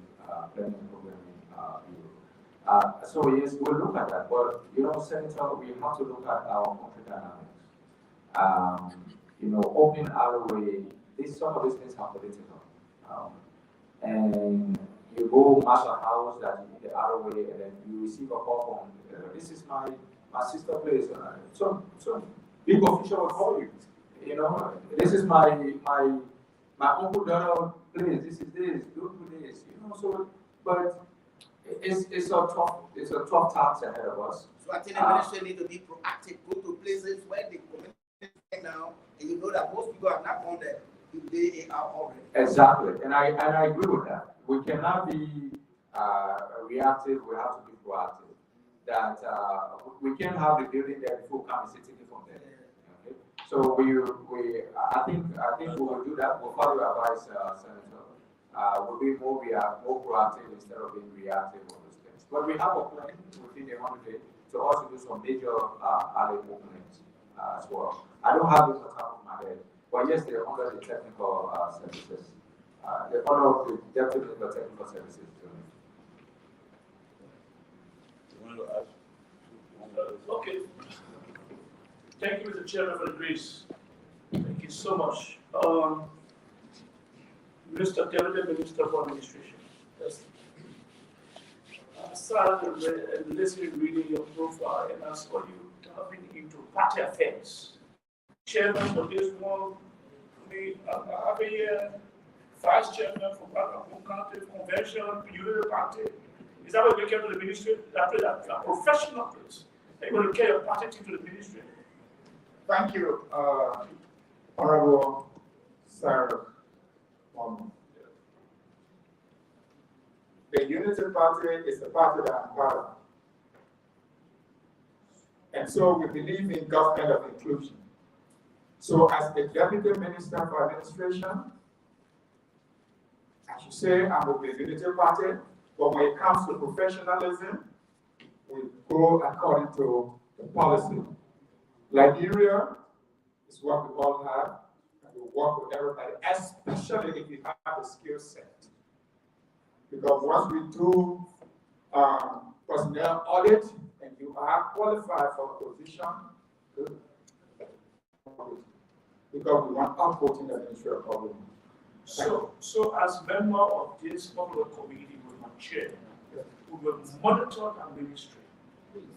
planning and programming bureau. So yes, we'll look at that. But, Senator, we have to look at our country dynamics. Opening alleyway, some of these things are political. And you go master house that you need the alleyway, and then you receive a call from, this is my sister place. So big official will call you. This is my uncle daughter place. This is this. Don't do this. So, but it's a tough task ahead of us. So I think the ministry need to be proactive, go to places where the community is now, and you know that most people have not gone there. They are already. Exactly, and I agree with that. We cannot be reactive. We have to be proactive. That we can't have the building there before we come and take it from there. Okay? So I think we will do that. We'll follow your advice, Senator. We'll be more proactive instead of being reactive on those things. But we have a plan within the 100 days to also do some major alley openings as well. I don't have it on top of my head. But yes, they're under the technical services. They're under the deputy technical services. Okay. Thank you, Mr. Chairman, for the grace. Thank you so much. Mr. Deputy Minister for Administration. Yes. I started listening, reading your profile, and I saw you delving into party affairs. Chairman of this one, I've been vice chairman for Black County Convention, Unity Party. Is that what you came to the ministry? That's a professional place. Are you going to carry your party to the ministry? Thank you, Honorable Sarah. The Unity Party is a party that I'm part of. And so we believe in government of inclusion. So as the Deputy Minister for Administration, I should say I'm with the Unity Party, but when it comes to professionalism, we go according to the policy. Liberia is what we all have, and we work with everybody, especially if you have a skill set. Because once we do personnel audit and you are qualified for a position, good. Because we want output in the Ministry of Public. So as member of this popular committee with my chair, we will monitor the ministry.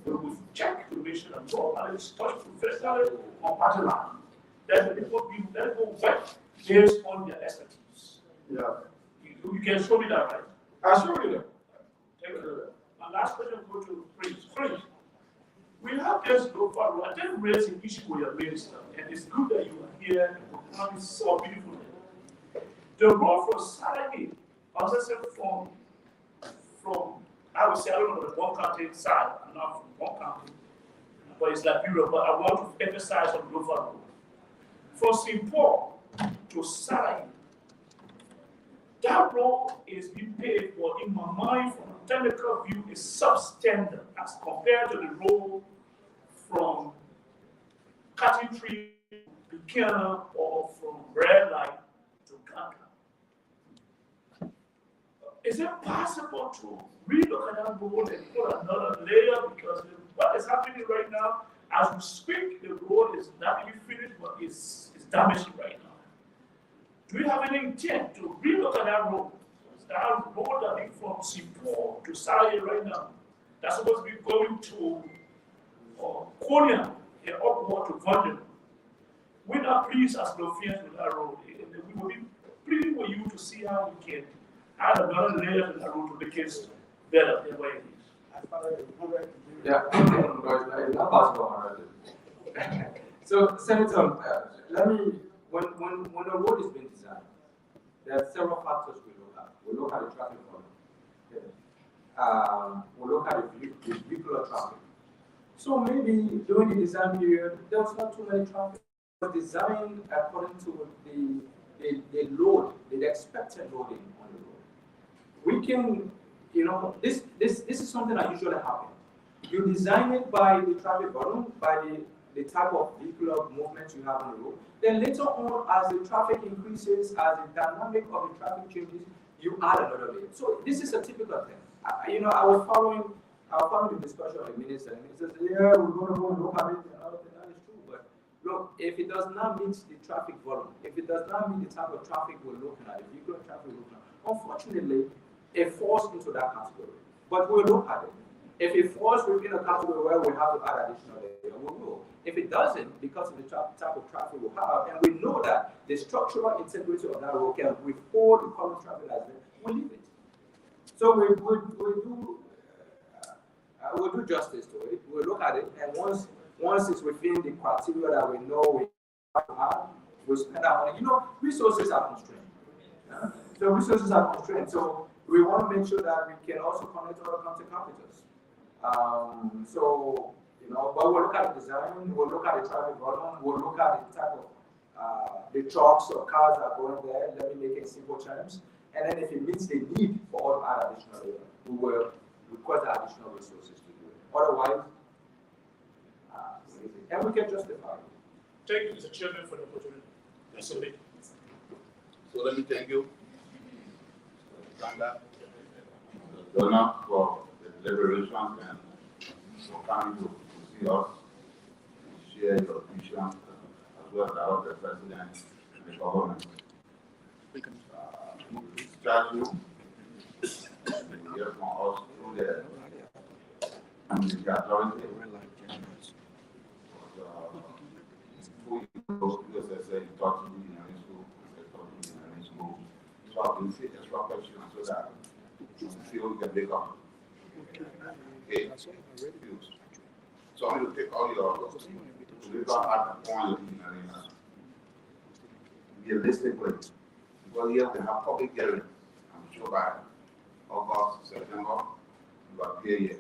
We will check to make sure that nobody is touched professionally or party line. That the people work based on their expertise. Yeah. You can show me that, right? I'll show you that. Thank you. My last question go to Prince. Prince, we have this local rule. I didn't raise an issue with your minister, and it's good that you are here and have this so beautiful. The road from Saturday, also from I would say I don't know the one county side, I'm not from one county, but it's like Europe. But I want to emphasize on the local road. From St. Paul to Saturday, that road is being paved, but in my mind, from a technical view, is substandard as compared to the road from PT3 to Buchanan or from Red Light to Ghana. Is it possible to relook at that road and put another layer? Because what is happening right now, as we speak, the road is not even finished, but it's damaging right now. Do you have any intent to relook at that road? That road that is from Sipor to Saudi right now, that's supposed to be going to Konya and upward to London. We're not pleased as Lofians with that road. We will be pleading with you to see how we can add another layer to that road to make it better than what it is. Yeah, it's not possible. So, Senator, let me, when a road is being designed, there are several factors we look at. We look at the traffic volume. We look at the vehicular traffic. So maybe during the design period, there was not too many traffic. It was designed according to the load, the expected loading on the road. We can, this is something that usually happens. You design it by the traffic volume, by the type of vehicular movement you have on the road. Then later on, as the traffic increases, as the dynamic of the traffic changes, you add another layer. So this is a typical thing. I was following the discussion of the minister, and he says, yeah, we're going to go and look at it, and all of that is true. But look, if it does not meet the traffic volume, if it does not meet the type of traffic we're looking at, the vehicular traffic we're looking at, unfortunately, it falls into that category. But we'll look at it. If it falls within a category where we have to add additional layer, we will. If it doesn't, because of the type of traffic we have, and we know that the structural integrity of that road can withhold the current traffic as well, we leave it. So we do justice to it. We look at it, and once it's within the criteria that we know we have, we spend our money. Resources are constrained. So resources are constrained. So we want to make sure that we can also connect other county capitals. But we'll look at the design, we'll look at the traffic volume, we'll look at the type of the trucks or cars that are going there. Let me make it in simple terms. And then if it meets the need for all to add additional layer, we will request additional resources to do it. Otherwise, and we can justify it. Thank you, Mr. Chairman, for the opportunity. So let me thank you, Sandra, Donna, for the deliberations and for coming to see us and share your vision as well as that of the president and the government. Thank you. You hear from us through the authority. Because I say, talk to me in school, so I can see extra questions so that you feel we can make up. Okay. So I'm going to take all your we got at the point in arena. Realistically, because here we have public hearing, I'm sure by August, September, you appear here.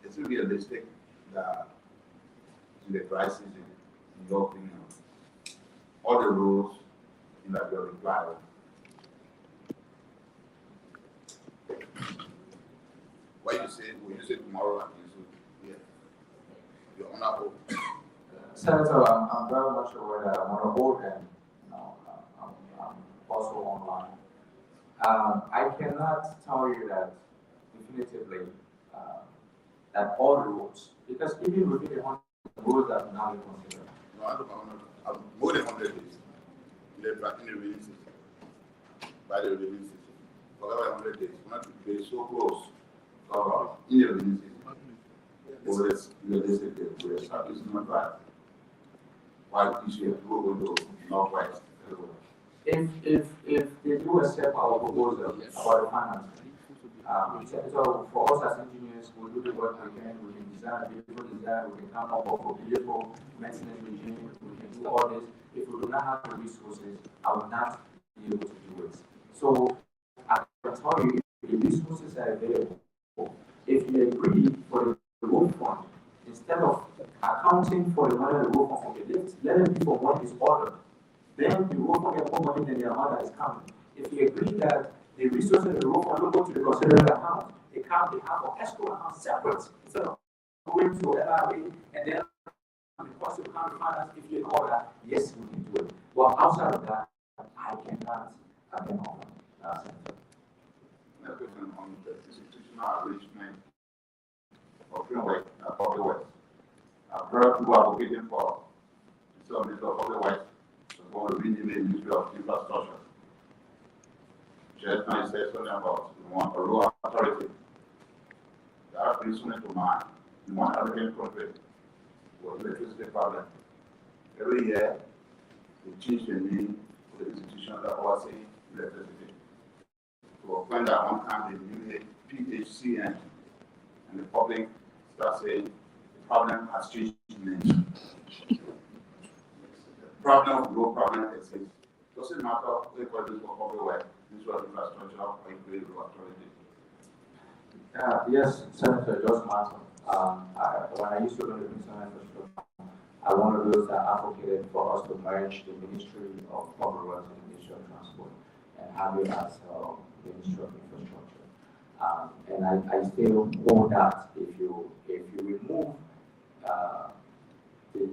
It's realistic that in the dry season, in your opinion, all the rules in that you're required. What you say, will you say tomorrow and you say, yeah, you're honorable. Senator, I'm very much aware that I'm on a board and I'm also online. I cannot tell you that definitively that all roads, because even within the 100 roads that now be considered. No, I don't know. More than 100 days. In the rainy season. By the rainy season. For over 100 days. Not to be so close. In the rainy season. We establish not bad. Why this year we go to northwest. If they do accept our proposal about the finance, so for us as engineers, we'll do the work we can design a beautiful design, we can come up with a beautiful maintenance regime, we can do all this. If we do not have the resources, I will not be able to do it. So I can tell you, if the resources are available, if you agree for the road fund, instead of accounting for the money the road fund will be let it be for what is ordered. Then you will get more money than the amount that is coming. If you agree that the resources in the road fund go to the considered account, they have an escrow account separate instead of going to LRA and then the cost of county finance. If you ignore that, yes, we can do it. Well, outside of that, I cannot offer. Another question on the institutional arrangement of framework public works. Perhaps people are advocating for some minister of public works to go to rename the Ministry of Infrastructure. Just now said something about a rural authority. There are instruments to mind in one African country was electricity problem. Every year, they change the name of the institution that oversees electricity. So when that one comes in new PHCN, and the public starts saying the problem has changed names. The problem, no problem exists. Doesn't matter whether you call it for public work, visual infrastructure, or individual authority. Yes, Senator, it does matter. When I used to run the Ministry of Infrastructure, I one of those that advocated for us to merge the Ministry of Public Works and the Ministry of Transport and have it as the Ministry of Infrastructure. And I still hold that if you remove the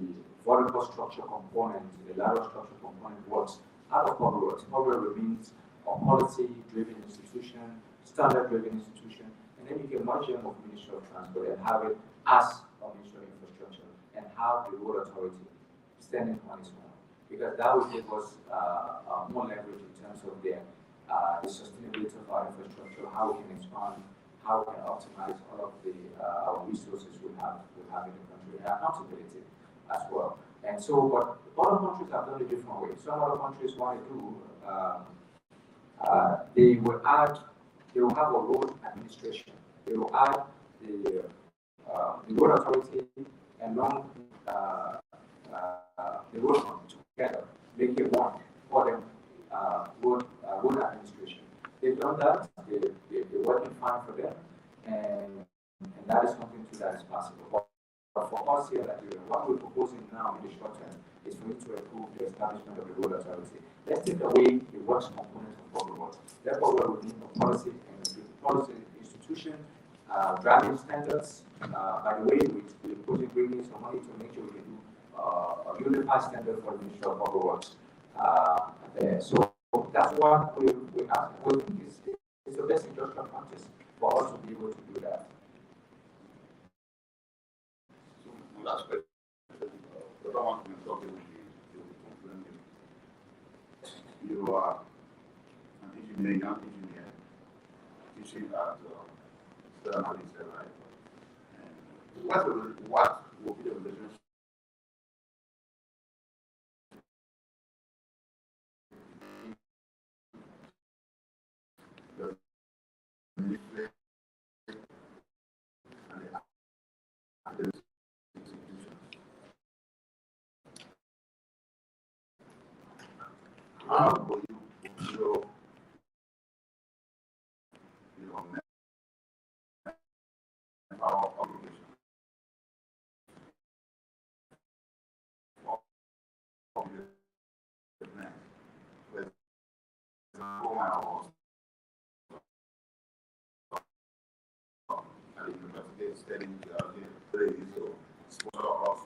vertical structure component, the lateral structure component works out of public works. Public works remains a policy-driven institution, standard-driven institution, and then you can merge them with Ministry of Transport and have it as a Ministry of Infrastructure and have the road authority standing on its own, because that will give us more leverage in terms of the sustainability of our infrastructure, how we can expand, how we can optimize all of the our resources we have in the country, and accountability as well. And so, but other countries have done it different ways. Some other countries want to do, they will have a road administration. They will add the road authority and the road fund together, make it one for them road administration. They've done that. They're working fine for them, and that is something too that is possible. But for us here, what we're proposing now in the short term is for you to approve the establishment of the road authority. Let's take away the works component of public works. Therefore, we need a policy and a policy institution, driving standards. By the way, we're bringing some money to make sure we can do a unified standard for the Ministry of Public Works. So that's what we have. We think it's the best industrial practice for us to be able to do that. Last question. The other one we're talking you are an engineer, young engineer, teaching at Stanford, right? And what will be the relationship? How will you show our obligation of the plan with investigate studying so sponsor us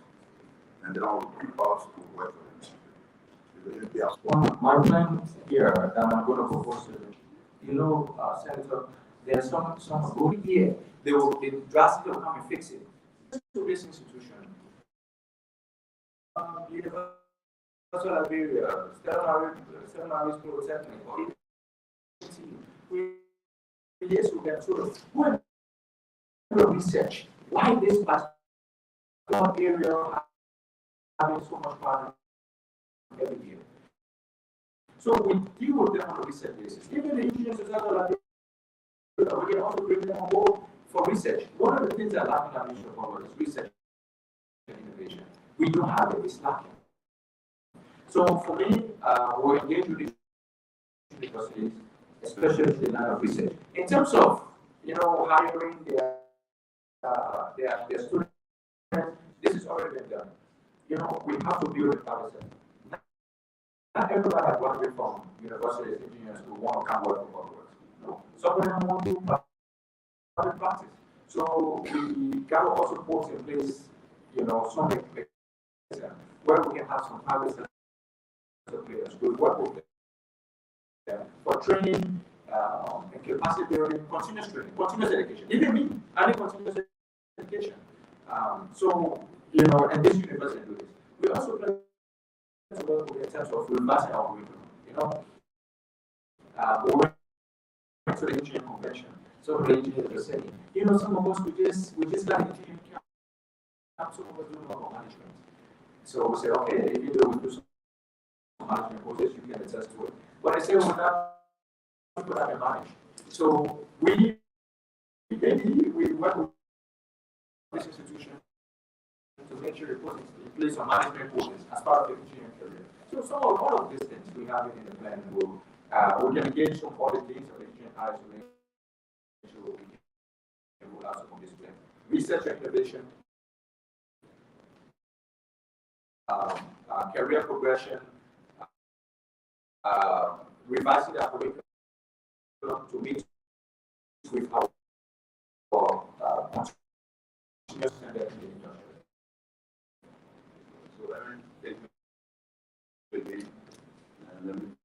and then I'll keep us to work for them. Well, my plan here that I'm going to propose to Senator, there are some good here. They drastically come and fix it. To this institution, Universal Liberia, Stella School of Technical, yes, we can sort of research why this particular area having so much problem every year. So we deal with them on a research basis. Even the engineers of Liberia, we can also bring them on board for research. One of the things that lacking in our mission forward is research and innovation. We don't have it, it's lacking. So for me, we're engaged with the universities, especially in the line of research. In terms of, hiring their students, this is already been done. We have to build a private sector. Not everybody has graduated from universities, engineers who want to come work for corporates. No, some of them want to do private practice. So we got to also put in place, some mechanism where we can have some private sector players. We work with them for training and capacity building, continuous training, continuous education. Even me, I need continuous education. And this university do this. We also plan to work with in terms of reversing our curriculum. We went to the engineering convention. So the engineers were saying, some of us we just got engineering camp, some of us do local management. So we said, okay, if you do some management courses, you can attest to it. But I say we're not people that can manage. So we work with this institution to make sure they put in place some management courses as part of the engineering career. So all of these things we have in the plan will we can engage some other things of the engineering high to make sure we can roll out some of this plan. Research and innovation, career progression, revising the curriculum to meet with our continuous standard in the industry. So, Aaron, take me and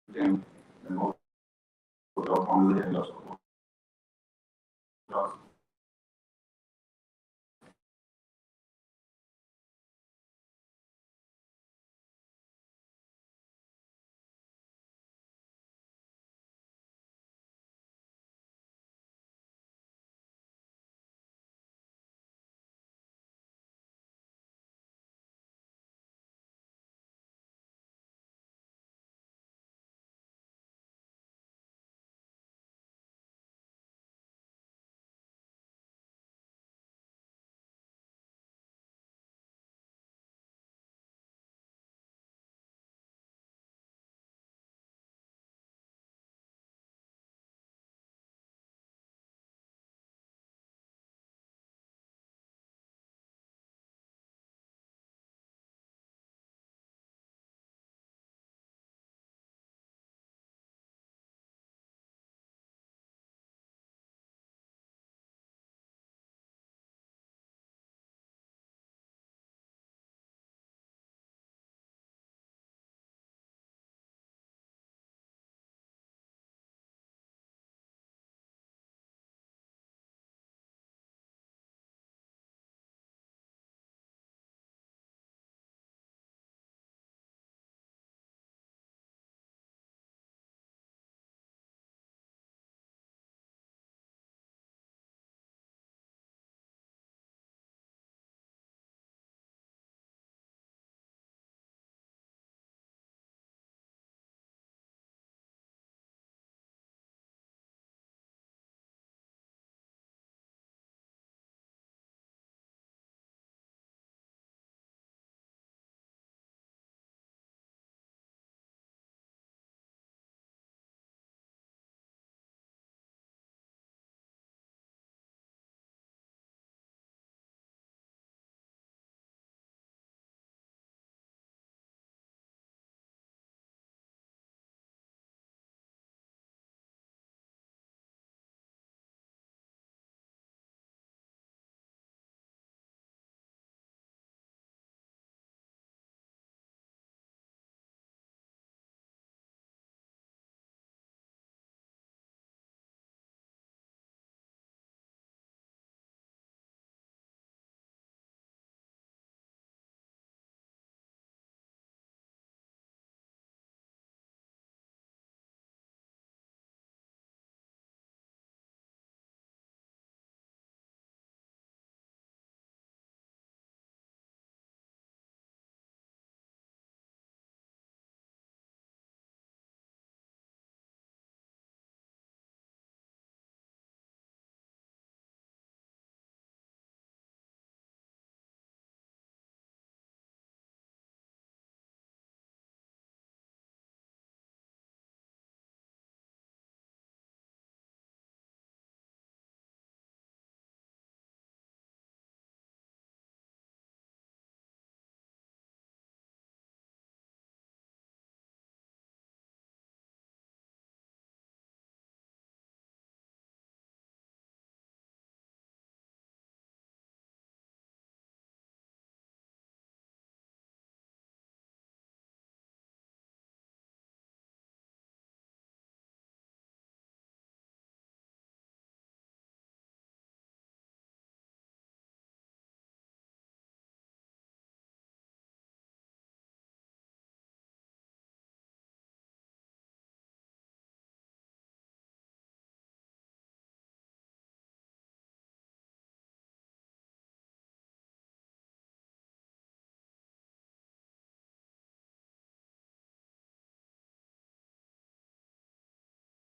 then the most of the